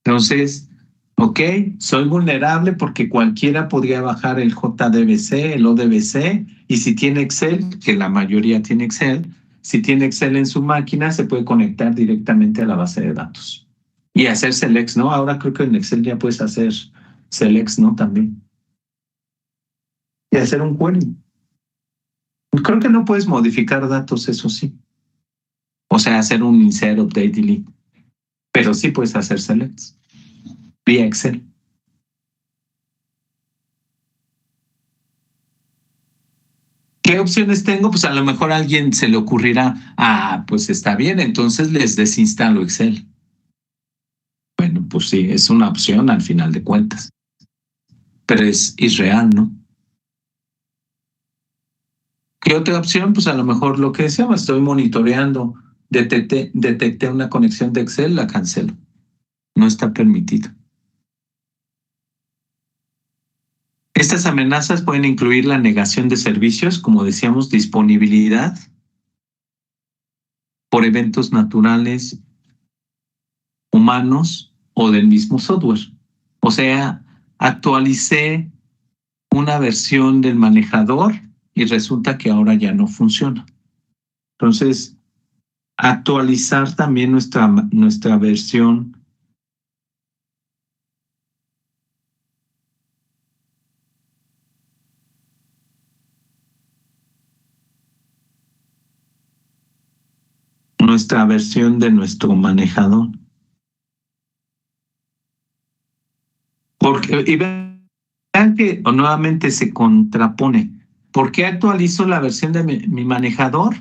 Speaker 1: Entonces, ok, soy vulnerable porque cualquiera podría bajar el JDBC, el ODBC, y si tiene Excel, que la mayoría tiene Excel, si tiene Excel en su máquina, se puede conectar directamente a la base de datos y hacer selects, ¿no? Ahora creo que en Excel ya puedes hacer selects, ¿no? También. Y hacer un query. Creo que no puedes modificar datos, eso sí. O sea, hacer un insert, update, delete. Pero sí puedes hacer selects vía Excel. ¿Qué opciones tengo? Pues a lo mejor a alguien se le ocurrirá, pues está bien, entonces les desinstalo Excel. Bueno, pues sí, es una opción al final de cuentas. Pero es irreal, ¿no? ¿Qué otra opción? Pues a lo mejor lo que decíamos, estoy monitoreando, detecté una conexión de Excel, la cancelo. No está permitido. Estas amenazas pueden incluir la negación de servicios, como decíamos, disponibilidad por eventos naturales, humanos o del mismo software. O sea, actualicé una versión del manejador y resulta que ahora ya no funciona. Entonces, actualizar también nuestra versión de nuestro manejador. Porque, y vean que nuevamente se contrapone. ¿Por qué actualizo la versión de mi manejador?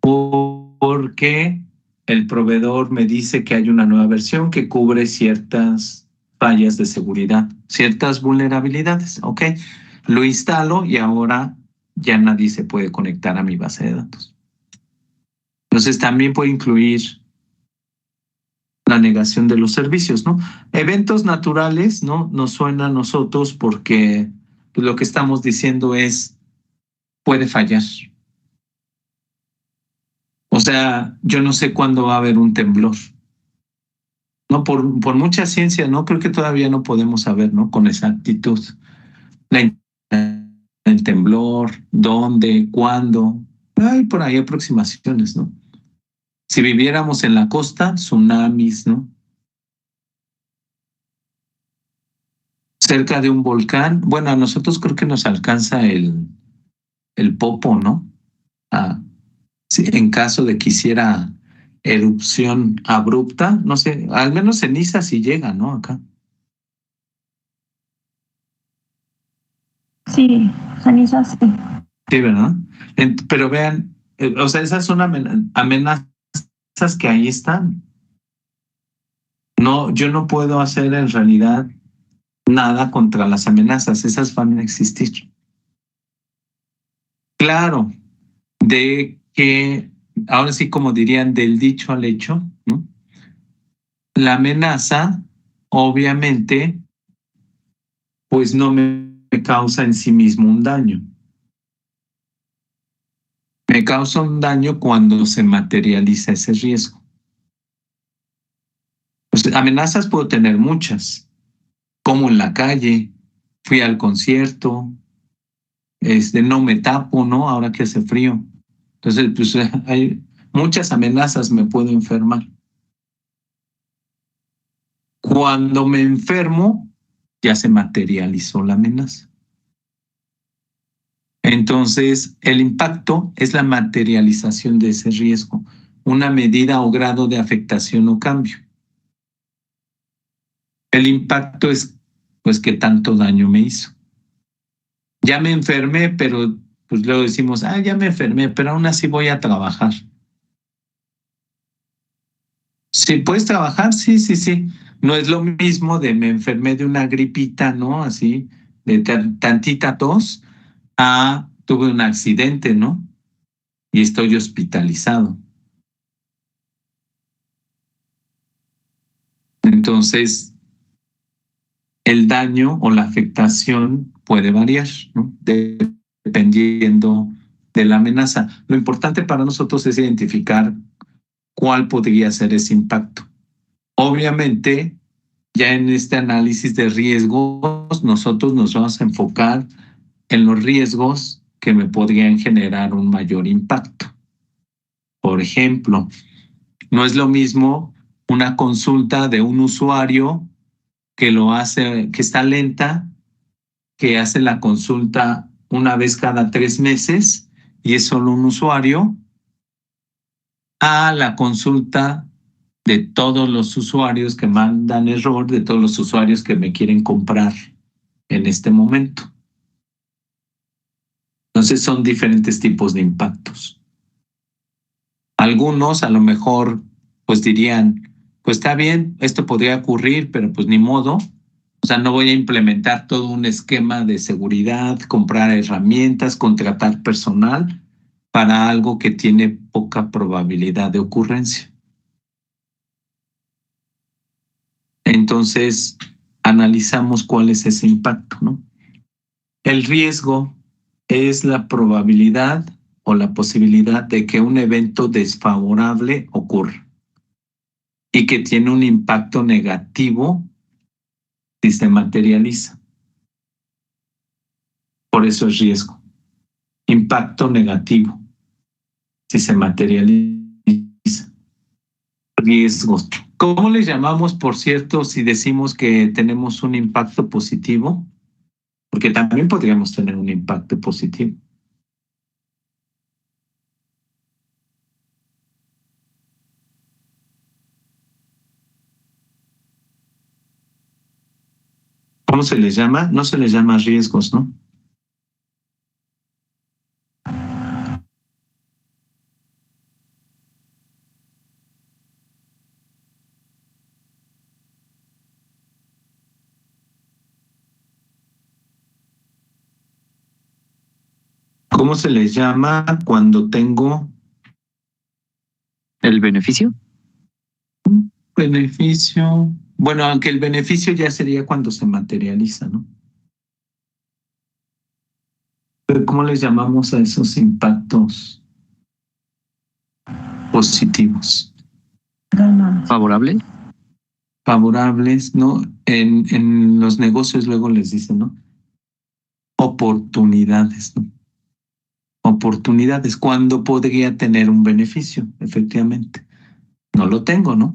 Speaker 1: Porque el proveedor me dice que hay una nueva versión que cubre ciertas fallas de seguridad, ciertas vulnerabilidades, ¿ok? lo instalo y ahora ya nadie se puede conectar a mi base de datos. Entonces también puede incluir la negación de los servicios, ¿no? Eventos naturales, ¿no? Nos suena a nosotros porque pues, lo que estamos diciendo es, puede fallar. O sea, yo no sé cuándo va a haber un temblor. No, por mucha ciencia, ¿no? Creo que todavía no podemos saber, ¿no? Con exactitud la, el temblor, dónde, cuándo. Hay por ahí aproximaciones, ¿no? Si viviéramos en la costa, tsunamis, ¿no? Cerca de un volcán, bueno, a nosotros creo que nos alcanza el Popo, ¿no? Ah, sí, en caso de que hiciera erupción abrupta, no sé, al menos ceniza sí llega, ¿no? Acá.
Speaker 2: Sí, cenizas, sí.
Speaker 1: Sí, ¿verdad? Pero vean, o sea, esas son amenazas que ahí están. No, yo no puedo hacer en realidad nada contra las amenazas, esas van a existir. Claro, de que, ahora sí como dirían, del dicho al hecho, ¿no? La amenaza, obviamente, pues no me causa en sí mismo un daño. Me causa un daño cuando se materializa ese riesgo. Pues amenazas puedo tener muchas, como en la calle, fui al concierto, no me tapo, ¿no? Ahora que hace frío. Entonces, pues hay muchas amenazas, me puedo enfermar. Cuando me enfermo, ya se materializó la amenaza. Entonces, el impacto es la materialización de ese riesgo, una medida o grado de afectación o cambio. El impacto es, pues, qué tanto daño me hizo. Ya me enfermé, pero pues luego decimos, ah, ya me enfermé, pero aún así voy a trabajar. Sí, puedes trabajar, sí, sí, sí. No es lo mismo de me enfermé de una gripita, ¿no? Así, de tantita tos, a tuve un accidente, ¿no? Y estoy hospitalizado. Entonces, el daño o la afectación puede variar, ¿no? Dependiendo de la amenaza. Lo importante para nosotros es identificar cuál podría ser ese impacto. Obviamente, ya en este análisis de riesgos, nosotros nos vamos a enfocar en los riesgos que me podrían generar un mayor impacto. Por ejemplo, no es lo mismo una consulta de un usuario que lo hace, que está lenta, que hace la consulta una vez cada 3 meses y es solo un usuario, a la consulta de todos los usuarios que mandan error, de todos los usuarios que me quieren comprar en este momento. Entonces son diferentes tipos de impactos. Algunos a lo mejor pues dirían, pues está bien, esto podría ocurrir, pero pues ni modo. O sea, no voy a implementar todo un esquema de seguridad, comprar herramientas, contratar personal para algo que tiene poca probabilidad de ocurrencia. Entonces, analizamos cuál es ese impacto, ¿no? El riesgo es la probabilidad o la posibilidad de que un evento desfavorable ocurra y que tiene un impacto negativo si se materializa. Por eso es riesgo. Impacto negativo si se materializa. Riesgos. ¿Cómo le llamamos, por cierto, si decimos que tenemos un impacto positivo? Porque también podríamos tener un impacto positivo. ¿Cómo se les llama? No se les llama riesgos, ¿no? ¿Cómo se les llama cuando tengo
Speaker 3: ¿El beneficio?
Speaker 1: beneficio? Bueno, aunque el beneficio ya sería cuando se materializa, ¿no? Pero ¿cómo les llamamos a esos impactos positivos?
Speaker 2: Ganancia.
Speaker 3: ¿Favorable?
Speaker 1: Favorables, ¿no? En los negocios luego les dicen, ¿no? Oportunidades, ¿no? Oportunidades. ¿Cuándo podría tener un beneficio? Efectivamente. No lo tengo, ¿no?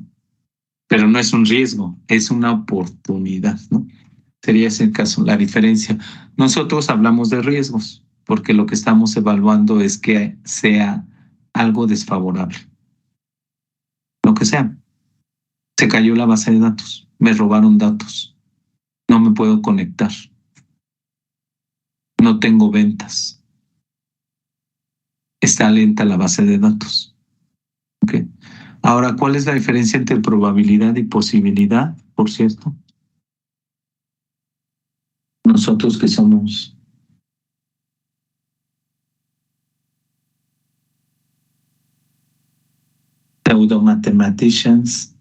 Speaker 1: Pero no es un riesgo, es una oportunidad, ¿no? Sería ese el caso, la diferencia. Nosotros hablamos de riesgos porque lo que estamos evaluando es que sea algo desfavorable. Lo que sea. Se cayó la base de datos, me robaron datos, no me puedo conectar, no tengo ventas, está lenta la base de datos. ¿Okay? Ahora, ¿cuál es la diferencia entre probabilidad y posibilidad, por cierto? Nosotros que somos pseudo-mathematicians,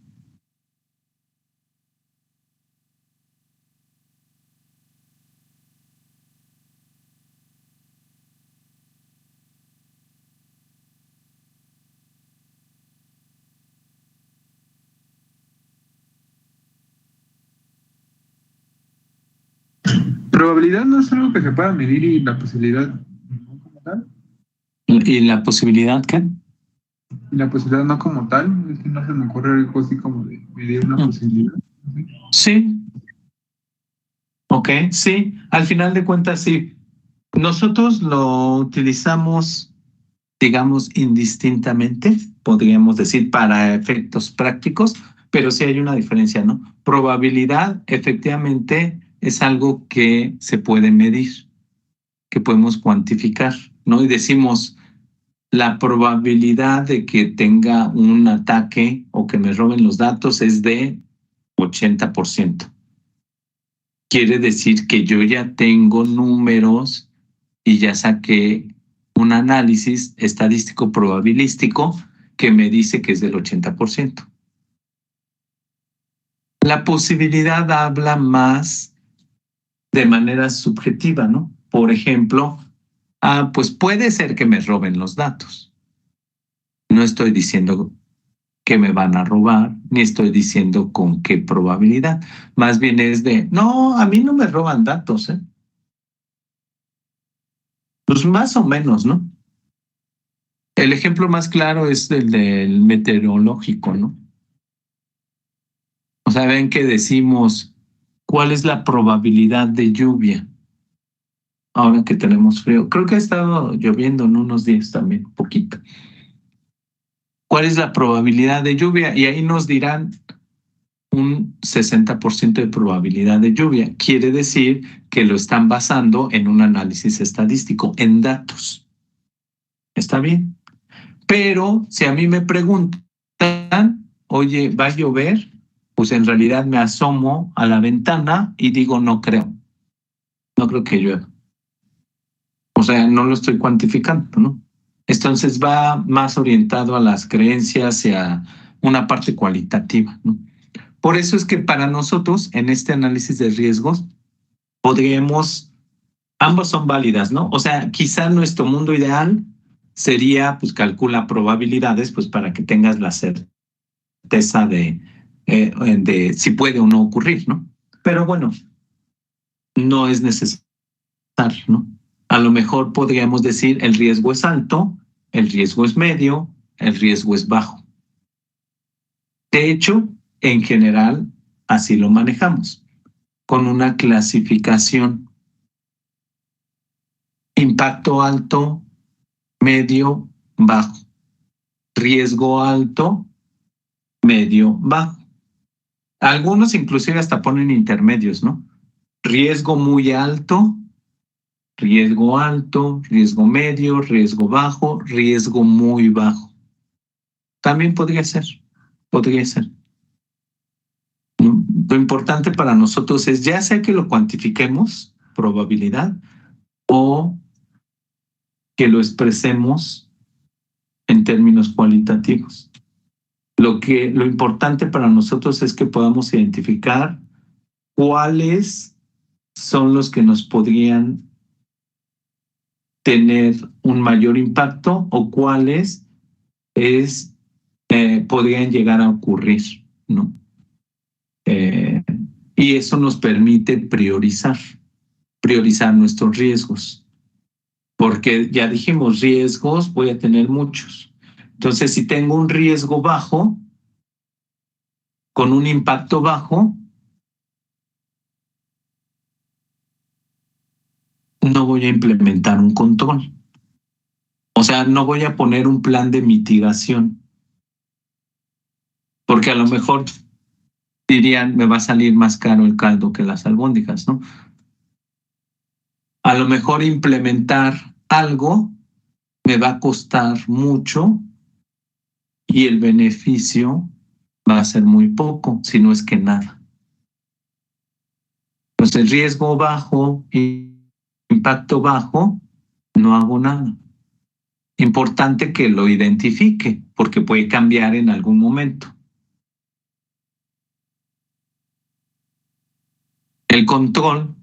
Speaker 4: Probabilidad no es algo que se pueda medir y la posibilidad no como tal.
Speaker 1: ¿y la posibilidad qué?
Speaker 4: Y la posibilidad no como tal, es que no se me ocurre algo así como de medir una posibilidad.
Speaker 1: Sí, ok, sí, al final de cuentas sí. Nosotros lo utilizamos, digamos, indistintamente, podríamos decir, para efectos prácticos, pero sí hay una diferencia, ¿no? Probabilidad, efectivamente, es algo que se puede medir, que podemos cuantificar, ¿no? Y decimos, la probabilidad de que tenga un ataque o que me roben los datos es de 80%. Quiere decir que yo ya tengo números y ya saqué un análisis estadístico probabilístico que me dice que es del 80%. La posibilidad habla más de manera subjetiva, ¿no? Por ejemplo, pues puede ser que me roben los datos. No estoy diciendo que me van a robar, ni estoy diciendo con qué probabilidad. Más bien es de, no, a mí no me roban datos, ¿eh? Pues más o menos, ¿no? El ejemplo más claro es el del meteorológico, ¿no? O sea, ven que decimos, ¿cuál es la probabilidad de lluvia ahora que tenemos frío? Creo que ha estado lloviendo en unos días también, poquito. ¿Cuál es la probabilidad de lluvia? Y ahí nos dirán un 60% de probabilidad de lluvia. Quiere decir que lo están basando en un análisis estadístico, en datos. ¿Está bien? Pero si a mí me preguntan, oye, ¿va a llover? Pues en realidad me asomo a la ventana y digo, no creo. No creo que llueva. O sea, no lo estoy cuantificando, ¿no? Entonces va más orientado a las creencias y a una parte cualitativa, ¿no? Por eso es que para nosotros, en este análisis de riesgos, podríamos, ambos son válidas, ¿no? O sea, quizá nuestro mundo ideal sería, pues calcula probabilidades, pues para que tengas la certeza de si puede o no ocurrir, ¿no? Pero bueno, no es necesario, ¿no? A lo mejor podríamos decir el riesgo es alto, el riesgo es medio, el riesgo es bajo. De hecho, en general, así lo manejamos, con una clasificación. Impacto alto, medio, bajo. Riesgo alto, medio, bajo. Algunos inclusive hasta ponen intermedios, ¿no? Riesgo muy alto, riesgo medio, riesgo bajo, riesgo muy bajo. También podría ser, podría ser. ¿No? Lo importante para nosotros es ya sea que lo cuantifiquemos, probabilidad, o que lo expresemos en términos cualitativos. Lo importante para nosotros es que podamos identificar cuáles son los que nos podrían tener un mayor impacto o cuáles podrían llegar a ocurrir, ¿no? Y eso nos permite priorizar nuestros riesgos. Porque ya dijimos, riesgos voy a tener muchos. Entonces, si tengo un riesgo bajo, con un impacto bajo, no voy a implementar un control. O sea, no voy a poner un plan de mitigación. Porque a lo mejor dirían, me va a salir más caro el caldo que las albóndigas, ¿no? A lo mejor implementar algo me va a costar mucho y el beneficio va a ser muy poco, si no es que nada. Entonces, riesgo bajo y impacto bajo, no hago nada. Importante que lo identifique, porque puede cambiar en algún momento. El control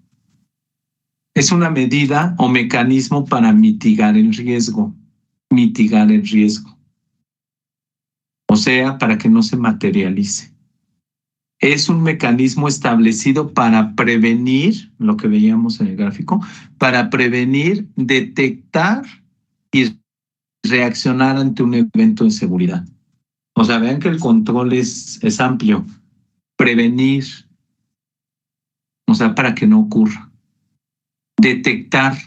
Speaker 1: es una medida o mecanismo para mitigar el riesgo. O sea, para que no se materialice. Es un mecanismo establecido para prevenir, lo que veíamos en el gráfico, para prevenir, detectar y reaccionar ante un evento de seguridad. O sea, vean que el control es amplio. Prevenir, o sea, para que no ocurra. Detectar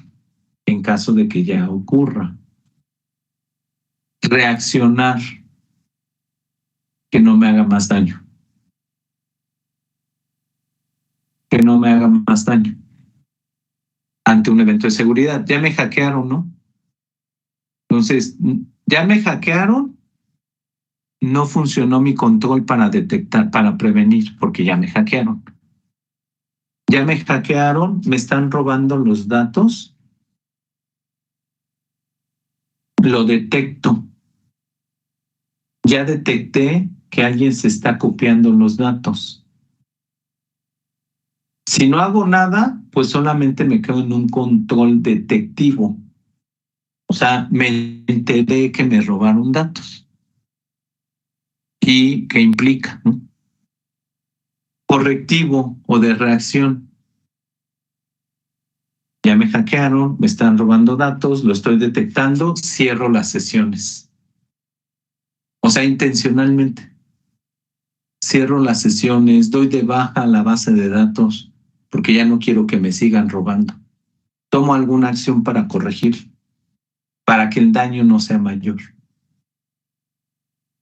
Speaker 1: en caso de que ya ocurra. Reaccionar, que no me haga más daño. Que no me haga más daño ante un evento de seguridad. Ya me hackearon, ¿no? Entonces, ya me hackearon, no funcionó mi control para detectar, para prevenir, porque ya me hackearon. Ya me hackearon, me están robando los datos, lo detecto. Ya detecté que alguien se está copiando los datos. Si no hago nada, pues solamente me quedo en un control detectivo. O sea, me enteré que me robaron datos. ¿Y qué implica? ¿No? Correctivo o de reacción. Ya me hackearon, me están robando datos, lo estoy detectando, cierro las sesiones. O sea, intencionalmente. Cierro las sesiones, doy de baja la base de datos, porque ya no quiero que me sigan robando. Tomo alguna acción para corregir, para que el daño no sea mayor.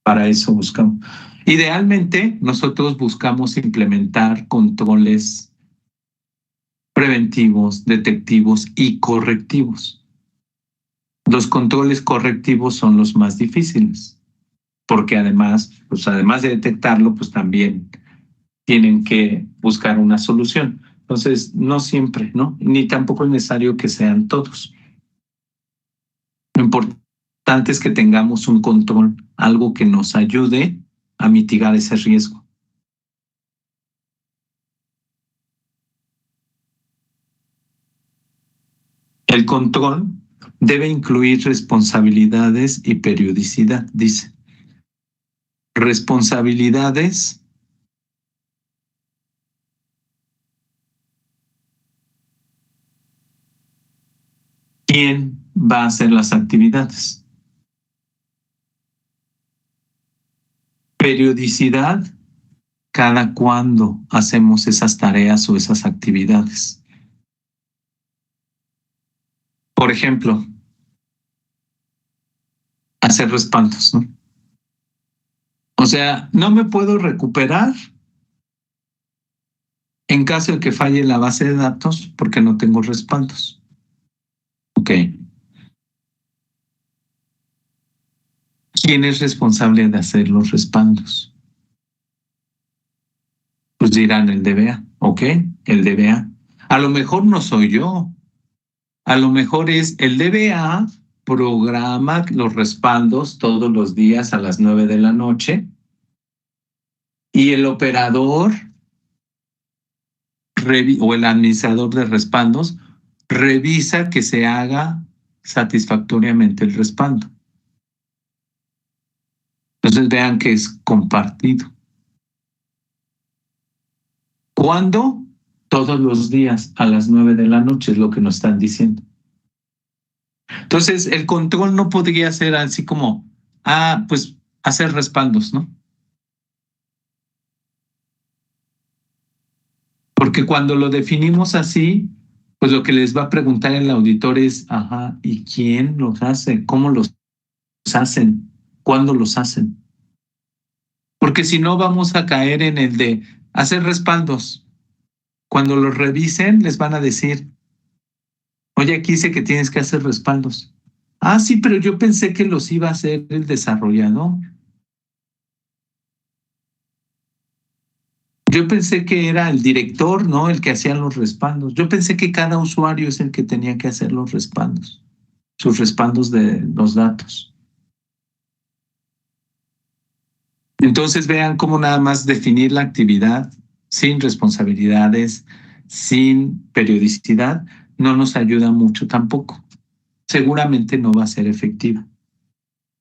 Speaker 1: Para eso buscamos. Idealmente, nosotros buscamos implementar controles preventivos, detectivos y correctivos. Los controles correctivos son los más difíciles, porque además de detectarlo, pues también tienen que buscar una solución. Entonces, no siempre, ¿no? Ni tampoco es necesario que sean todos. Lo importante es que tengamos un control, algo que nos ayude a mitigar ese riesgo. El control debe incluir responsabilidades y periodicidad, dice. Responsabilidades ¿quién va a hacer las actividades? Periodicidad, cada cuándo hacemos esas tareas o esas actividades. Por ejemplo, hacer respaldos, ¿no? O sea, no me puedo recuperar en caso de que falle la base de datos porque no tengo respaldos. Ok. ¿Quién es responsable de hacer los respaldos? Pues dirán el DBA, ¿ok? El DBA. A lo mejor no soy yo. A lo mejor es el DBA programa los respaldos todos los días a las 9 de la noche y el operador o el administrador de respaldos revisa que se haga satisfactoriamente el respaldo. Entonces vean que es compartido. ¿Cuándo? Todos los días a las 9 de la noche es lo que nos están diciendo. Entonces el control no podría ser así como, pues hacer respaldos, ¿no? Porque cuando lo definimos así, pues lo que les va a preguntar el auditor es, ¿y quién los hace? ¿Cómo los hacen? ¿Cuándo los hacen? Porque si no vamos a caer en el de hacer respaldos. Cuando los revisen les van a decir, oye, aquí dice que tienes que hacer respaldos. Sí, pero yo pensé que los iba a hacer el desarrollador. Yo pensé que era el director, ¿no? El que hacía los respaldos. Yo pensé que cada usuario es el que tenía que hacer los respaldos, sus respaldos de los datos. Entonces vean cómo nada más definir la actividad sin responsabilidades, sin periodicidad, no nos ayuda mucho tampoco. Seguramente no va a ser efectiva.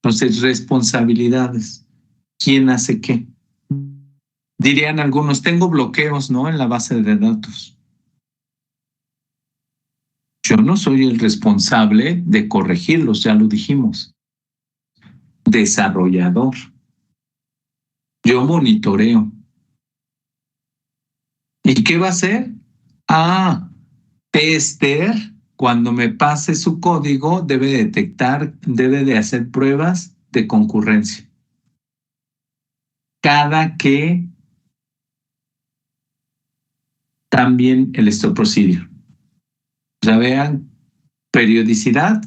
Speaker 1: Entonces, responsabilidades. ¿Quién hace qué? Dirían algunos, tengo bloqueos, ¿no? En la base de datos. Yo no soy el responsable de corregirlos, ya lo dijimos. Desarrollador. Yo monitoreo. ¿Y qué va a hacer? Tester, cuando me pase su código, debe detectar, debe de hacer pruebas de concurrencia. Cada que también el stop procedure. O sea, vean, periodicidad,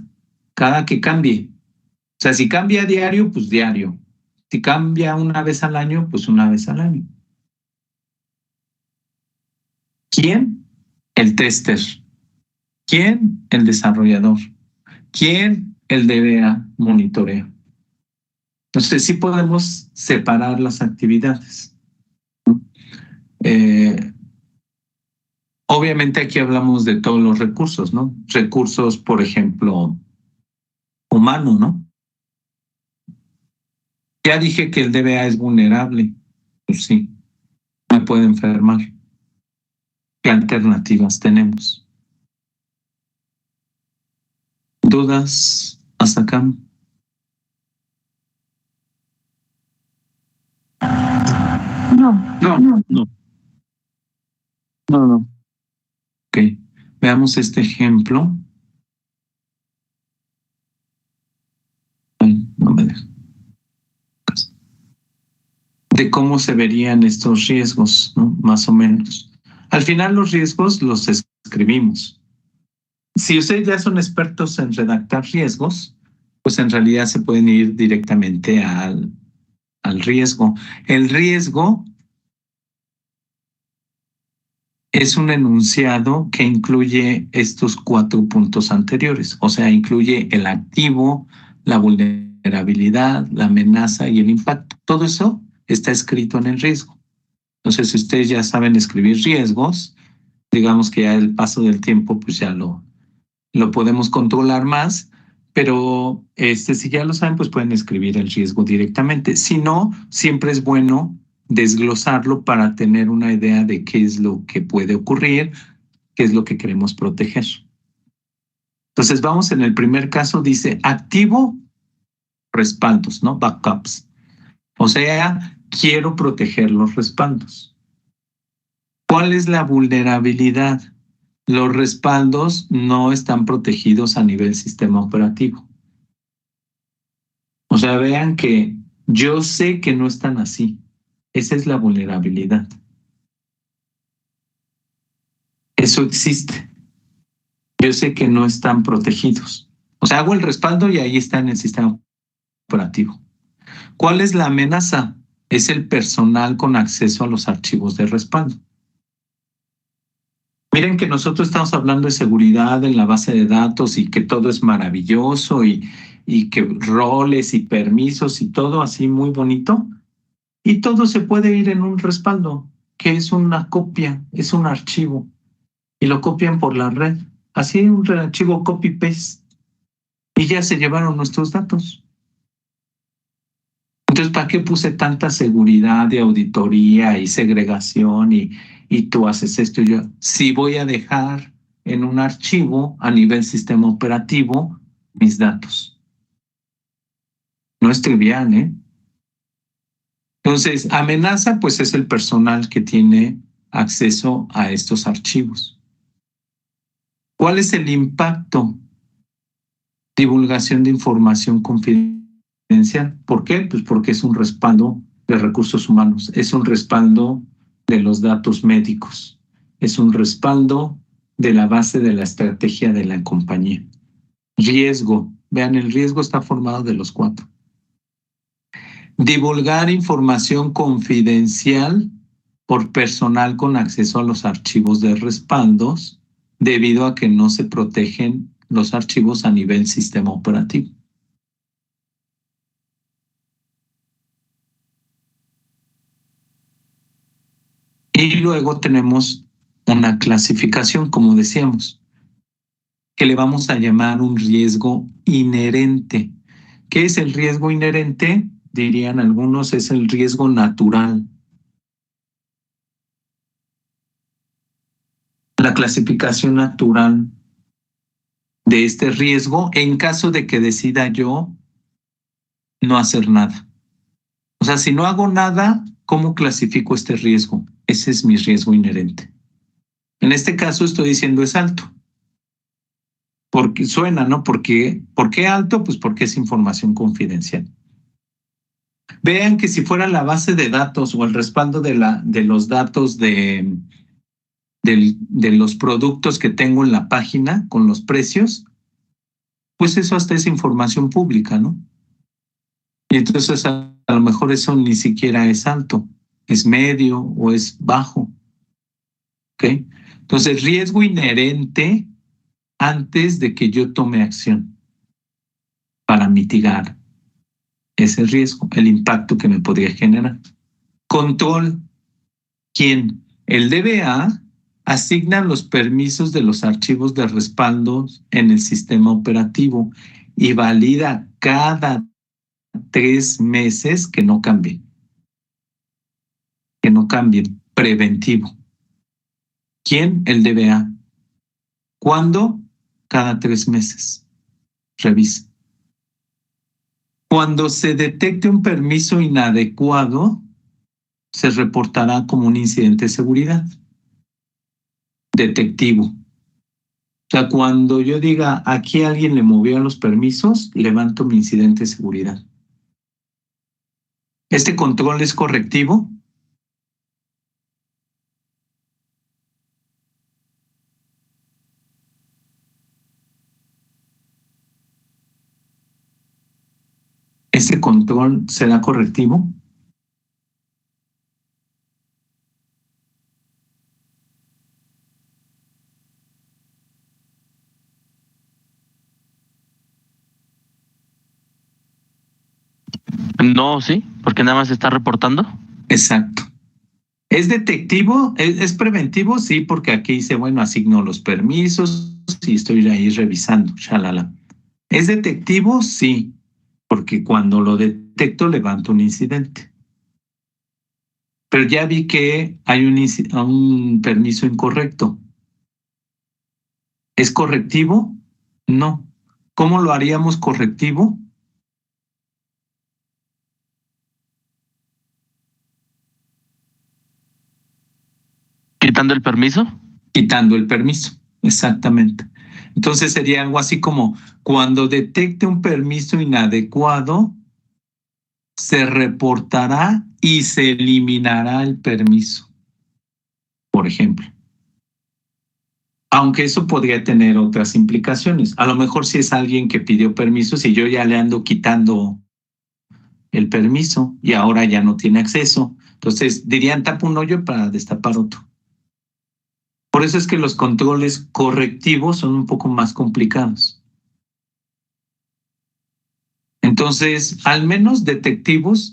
Speaker 1: cada que cambie. O sea, si cambia a diario, pues diario. Si cambia una vez al año, pues una vez al año. ¿Quién? El tester. ¿Quién? El desarrollador. ¿Quién? El DBA monitoreo. Entonces sí podemos separar las actividades. Obviamente aquí hablamos de todos los recursos, ¿no? Recursos, por ejemplo, humano, ¿no? Ya dije que el DBA es vulnerable. Pues sí, me puede enfermar. ¿Qué alternativas tenemos? ¿Dudas hasta acá? No. Ok, veamos este ejemplo. Ay, no me deja. De cómo se verían estos riesgos, ¿no? Más o menos. Al final los riesgos los escribimos. Si ustedes ya son expertos en redactar riesgos, pues en realidad se pueden ir directamente al riesgo. El riesgo es un enunciado que incluye estos 4 puntos anteriores, o sea, incluye el activo, la vulnerabilidad, la amenaza y el impacto. Todo eso está escrito en el riesgo. Entonces, si ustedes ya saben escribir riesgos, digamos que ya el paso del tiempo, pues ya lo podemos controlar más, pero si ya lo saben, pues pueden escribir el riesgo directamente. Si no, siempre es bueno desglosarlo para tener una idea de qué es lo que puede ocurrir, qué es lo que queremos proteger. Entonces vamos en el primer caso, dice activo, respaldos, ¿no? Backups. O sea, quiero proteger los respaldos. ¿Cuál es la vulnerabilidad? Los respaldos no están protegidos a nivel sistema operativo. O sea, vean que yo sé que no están así. Esa es la vulnerabilidad. Eso existe. Yo sé que no están protegidos. O sea, hago el respaldo y ahí está en el sistema operativo. ¿Cuál es la amenaza? Es el personal con acceso a los archivos de respaldo. Miren que nosotros estamos hablando de seguridad en la base de datos y que todo es maravilloso y que roles y permisos y todo así muy bonito. Y todo se puede ir en un respaldo, que es una copia, es un archivo. Y lo copian por la red. Así un archivo copy-paste. Y ya se llevaron nuestros datos. Entonces, ¿para qué puse tanta seguridad de auditoría y segregación y tú haces esto y yo? Si voy a dejar en un archivo a nivel sistema operativo mis datos. No es trivial, ¿eh? Entonces, amenaza, pues es el personal que tiene acceso a estos archivos. ¿Cuál es el impacto? Divulgación de información confidencial. ¿Por qué? Pues porque es un respaldo de recursos humanos, es un respaldo de los datos médicos, es un respaldo de la base de la estrategia de la compañía. Riesgo. Vean, el riesgo está formado de los 4. Divulgar información confidencial por personal con acceso a los archivos de respaldos debido a que no se protegen los archivos a nivel sistema operativo. Y luego tenemos una clasificación, como decíamos, que le vamos a llamar un riesgo inherente. ¿Qué es el riesgo inherente? Dirían algunos, es el riesgo natural. La clasificación natural de este riesgo en caso de que decida yo no hacer nada. O sea, si no hago nada, ¿cómo clasifico este riesgo? Ese es mi riesgo inherente. En este caso estoy diciendo es alto. Porque suena, ¿no? ¿Por qué alto? Pues porque es información confidencial. Vean que si fuera la base de datos o el respaldo de los datos de los productos que tengo en la página con los precios, pues eso hasta es información pública, ¿no? Y entonces a lo mejor eso ni siquiera es alto, es medio o es bajo. ¿Ok? Entonces, riesgo inherente antes de que yo tome acción para mitigar ese riesgo, el impacto que me podría generar. Control. ¿Quién? El DBA asigna los permisos de los archivos de respaldos en el sistema operativo y valida cada 3 meses que no cambien. Que no cambien. Preventivo. ¿Quién? El DBA. ¿Cuándo? Cada 3 meses. Revisa. Cuando se detecte un permiso inadecuado, se reportará como un incidente de seguridad. Detectivo. O sea, cuando yo diga aquí alguien le movió los permisos, levanto mi incidente de seguridad. ¿Este control es correctivo? ¿Este control será correctivo?
Speaker 3: No, sí, porque nada más está reportando.
Speaker 1: Exacto. ¿Es detectivo? ¿Es preventivo? Sí, porque aquí dice, bueno, asigno los permisos y estoy ahí revisando, shalala. ¿Es detectivo? Sí, porque cuando lo detecto levanto un incidente. Pero ya vi que hay un permiso incorrecto. ¿Es correctivo? No. ¿Cómo lo haríamos correctivo?
Speaker 3: ¿Quitando el permiso?
Speaker 1: Quitando el permiso, exactamente. Entonces sería algo así como cuando detecte un permiso inadecuado, se reportará y se eliminará el permiso, por ejemplo. Aunque eso podría tener otras implicaciones. A lo mejor si es alguien que pidió permisos y yo ya le ando quitando el permiso y ahora ya no tiene acceso. Entonces dirían tapa un hoyo para destapar otro. Por eso es que los controles correctivos son un poco más complicados. Entonces, al menos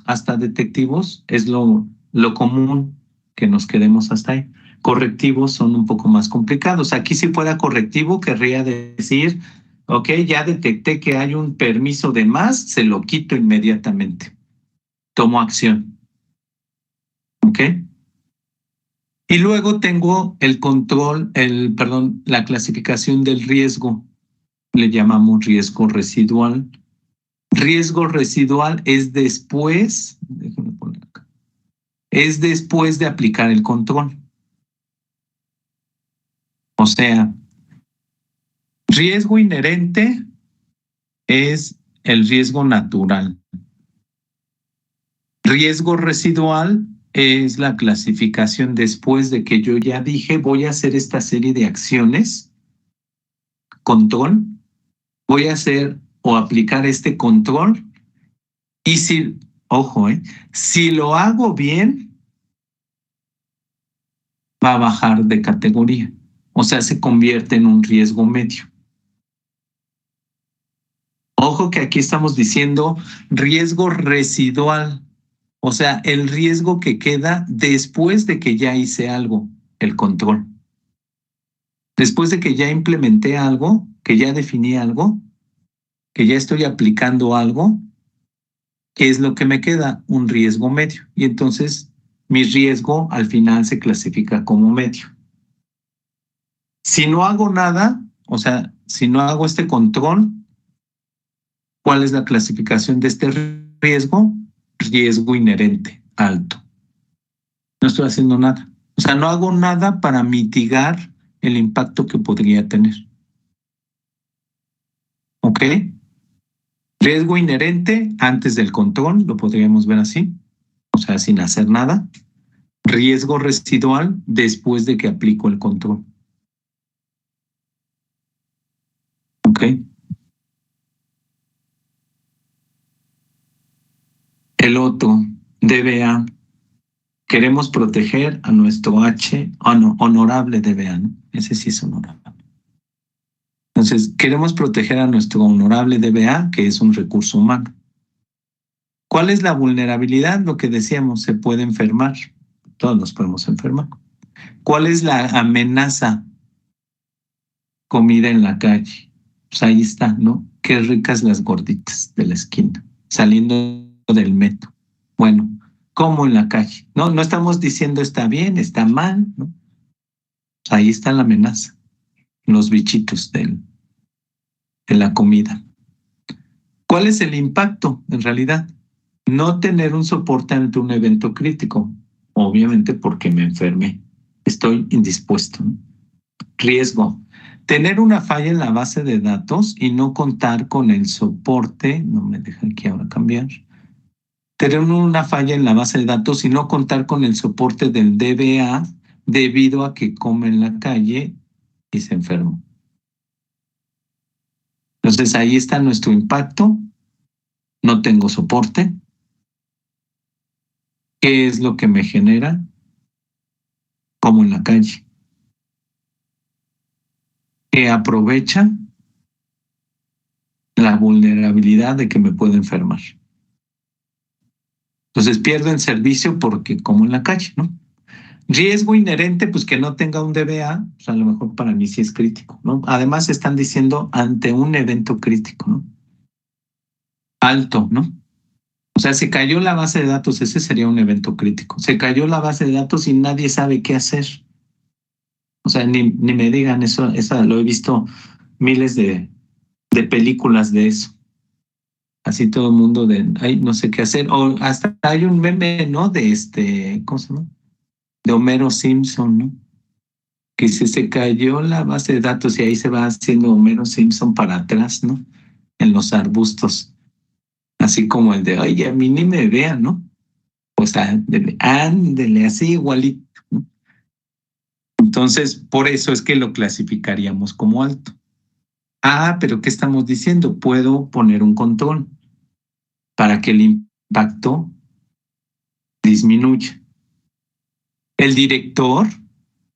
Speaker 1: hasta detectivos, es lo común que nos quedemos hasta ahí. Correctivos son un poco más complicados. Aquí si fuera correctivo, querría decir, ok, ya detecté que hay un permiso de más, se lo quito inmediatamente. Tomo acción. ¿Ok? Y luego tengo el control, la clasificación del riesgo. Le llamamos riesgo residual. Riesgo residual es después, déjenme poner acá, es después de aplicar el control. O sea, riesgo inherente es el riesgo natural. Riesgo residual es la clasificación después de que yo ya dije voy a hacer esta serie de acciones, control, voy a hacer o aplicar este control y si, ojo, si lo hago bien, va a bajar de categoría. O sea, se convierte en un riesgo medio. Ojo que aquí estamos diciendo riesgo residual, o sea, el riesgo que queda después de que ya hice algo, el control. Después de que ya implementé algo, que ya definí algo, que ya estoy aplicando algo, ¿qué es lo que me queda? Un riesgo medio. Y entonces mi riesgo al final se clasifica como medio. Si no hago nada, o sea, si no hago este control, ¿cuál es la clasificación de este riesgo? Riesgo inherente, alto. No estoy haciendo nada. O sea, no hago nada para mitigar el impacto que podría tener. ¿Ok? Riesgo inherente antes del control, lo podríamos ver así. O sea, sin hacer nada. Riesgo residual después de que aplico el control. ¿Ok? El otro, DBA. Queremos proteger a nuestro honorable DBA, ¿no? Ese sí es honorable. Entonces, queremos proteger a nuestro honorable DBA, que es un recurso humano. ¿Cuál es la vulnerabilidad? Lo que decíamos, se puede enfermar. Todos nos podemos enfermar. ¿Cuál es la amenaza? Comida en la calle. Pues ahí está, ¿no? Qué ricas las gorditas de la esquina, saliendo del metro. Bueno, como en la calle. No estamos diciendo está bien, está mal, ¿no? Pues ahí está la amenaza. Los bichitos de la comida. ¿Cuál es el impacto en realidad? No tener un soporte ante un evento crítico, obviamente porque me enfermé. Estoy indispuesto, ¿no? Riesgo. Tener una falla en la base de datos y no contar con el soporte, no me deja aquí ahora cambiar. Tener una falla en la base de datos y no contar con el soporte del DBA debido a que come en la calle y se enferma. Entonces ahí está nuestro impacto. No tengo soporte. ¿Qué es lo que me genera? Como en la calle. Que aprovecha la vulnerabilidad de que me puedo enfermar. Entonces pierdo el servicio porque como en la calle, ¿no? Riesgo inherente, pues que no tenga un DBA, pues a lo mejor para mí sí es crítico, ¿no? Además están diciendo ante un evento crítico, ¿no? Alto, ¿no? O sea, se cayó la base de datos, ese sería un evento crítico. Se cayó la base de datos y nadie sabe qué hacer. O sea, ni me digan eso lo he visto miles de películas de eso. Así todo el mundo ay, no sé qué hacer. O hasta hay un meme, ¿no? De ¿cómo se llama? De Homero Simpson, ¿no? Que se cayó la base de datos y ahí se va haciendo Homero Simpson para atrás, ¿no? En los arbustos. Así como el de, oye, a mí ni me vean, ¿no? O sea, ándele así igualito, ¿no? Entonces, por eso es que lo clasificaríamos como alto. Ah, pero ¿qué estamos diciendo? Puedo poner un control para que el impacto disminuya. El director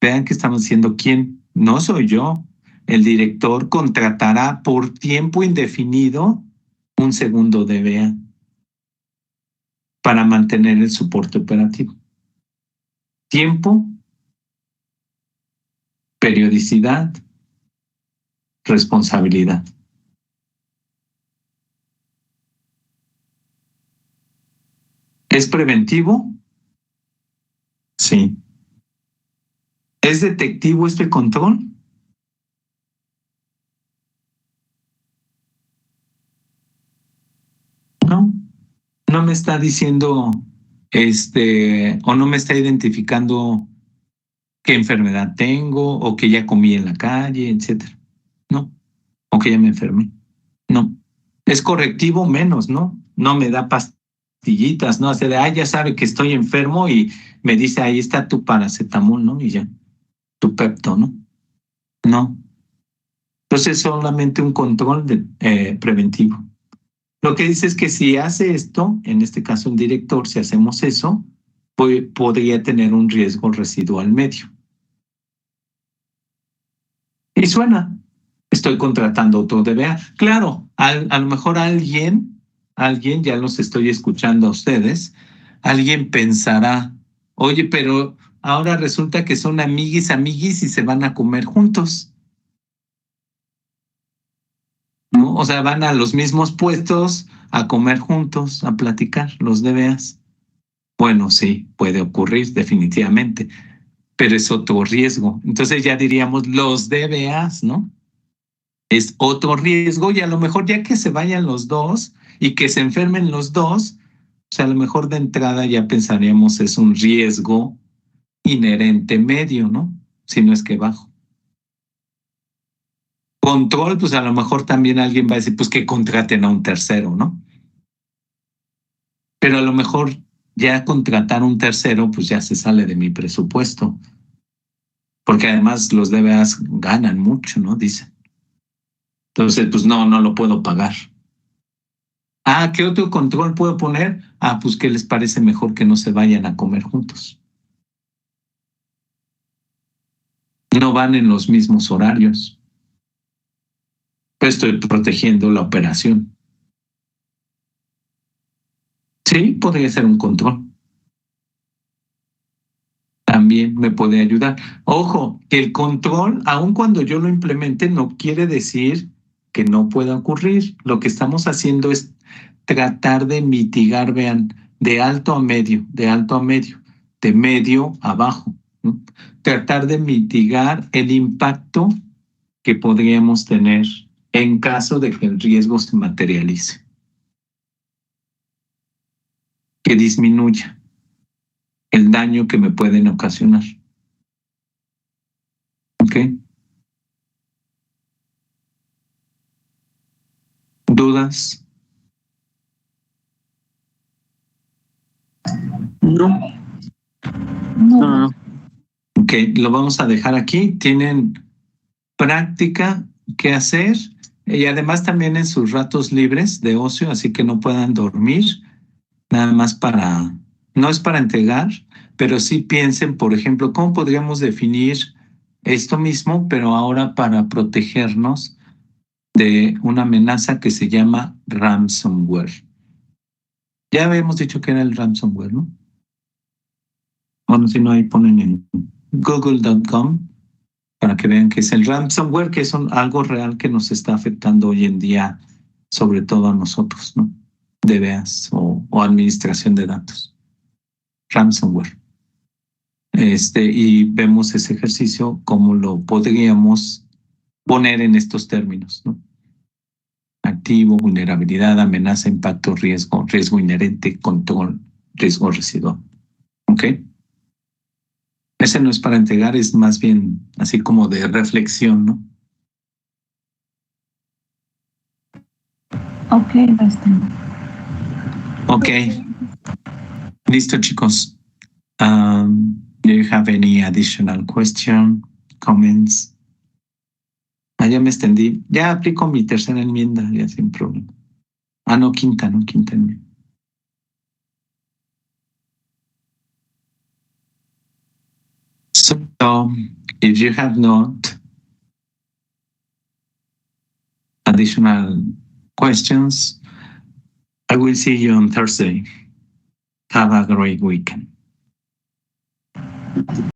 Speaker 1: Vean que estamos diciendo quién. No soy yo. El director contratará por tiempo indefinido un segundo DBA para mantener el soporte operativo. Tiempo, periodicidad, responsabilidad. ¿Es preventivo? Sí. ¿Es detectivo este control? No. No me está diciendo, o no me está identificando qué enfermedad tengo, o que ya comí en la calle, etcétera. No. O que ya me enfermé. No. Es correctivo menos, ¿no? No me da pastillitas, ¿no? Hace de, ya sabe que estoy enfermo y me dice, ahí está tu paracetamol, ¿no? Y ya, tu Pepto, ¿no? No. Entonces, solamente un control preventivo. Lo que dice es que si hace esto, en este caso un director, si hacemos eso, podría tener un riesgo residual medio. Y suena, estoy contratando otro DBA. Claro, a lo mejor alguien, ya los estoy escuchando a ustedes, alguien pensará, oye, pero ahora resulta que son amiguis y se van a comer juntos, ¿no? O sea, van a los mismos puestos a comer juntos, a platicar, los DBAs. Bueno, sí, puede ocurrir definitivamente, pero es otro riesgo. Entonces ya diríamos los DBAs, ¿no? Es otro riesgo y a lo mejor ya que se vayan los dos y que se enfermen los dos, o sea, a lo mejor de entrada ya pensaríamos es un riesgo inherente medio, ¿no? Si no es que bajo. Control, pues a lo mejor también alguien va a decir, pues que contraten a un tercero, ¿no? Pero a lo mejor ya contratar un tercero, pues ya se sale de mi presupuesto, porque además los DBAs ganan mucho, ¿no? Dicen. Entonces, pues no lo puedo pagar. ¿Qué otro control puedo poner? Pues que les parece mejor que no se vayan a comer juntos. No van en los mismos horarios. Pues estoy protegiendo la operación. Sí, podría ser un control. También me puede ayudar. Ojo, que el control, aun cuando yo lo implemente, no quiere decir que no pueda ocurrir. Lo que estamos haciendo es tratar de mitigar, vean, de alto a medio, de medio a bajo, ¿no? Tratar de mitigar el impacto que podríamos tener en caso de que el riesgo se materialice, que disminuya el daño que me pueden ocasionar. ¿Ok? ¿Dudas?
Speaker 2: No.
Speaker 3: No.
Speaker 1: Ok, lo vamos a dejar aquí. Tienen práctica que hacer y además también en sus ratos libres de ocio, así que no puedan dormir, nada más no es para entregar, pero sí piensen, por ejemplo, cómo podríamos definir esto mismo, pero ahora para protegernos de una amenaza que se llama ransomware. Ya habíamos dicho que era el ransomware, ¿no? Bueno, si no, ahí ponen en google.com para que vean que es el ransomware, que es algo real que nos está afectando hoy en día, sobre todo a nosotros, ¿no? DBAs o administración de datos. Ransomware. Y vemos ese ejercicio como lo podríamos poner en estos términos, ¿no? Activo, vulnerabilidad, amenaza, impacto, riesgo inherente, control, riesgo residual. ¿Ok? Ese no es para entregar, es más bien así como de reflexión, ¿no?
Speaker 2: Ok, bastante.
Speaker 1: Ok. Listo, chicos. Do you have any additional question, comments? Ya me extendí. Ya aplico mi tercera enmienda, ya sin problema. No, quinta enmienda. So if you have not additional questions, I will see you on Thursday. Have a great weekend.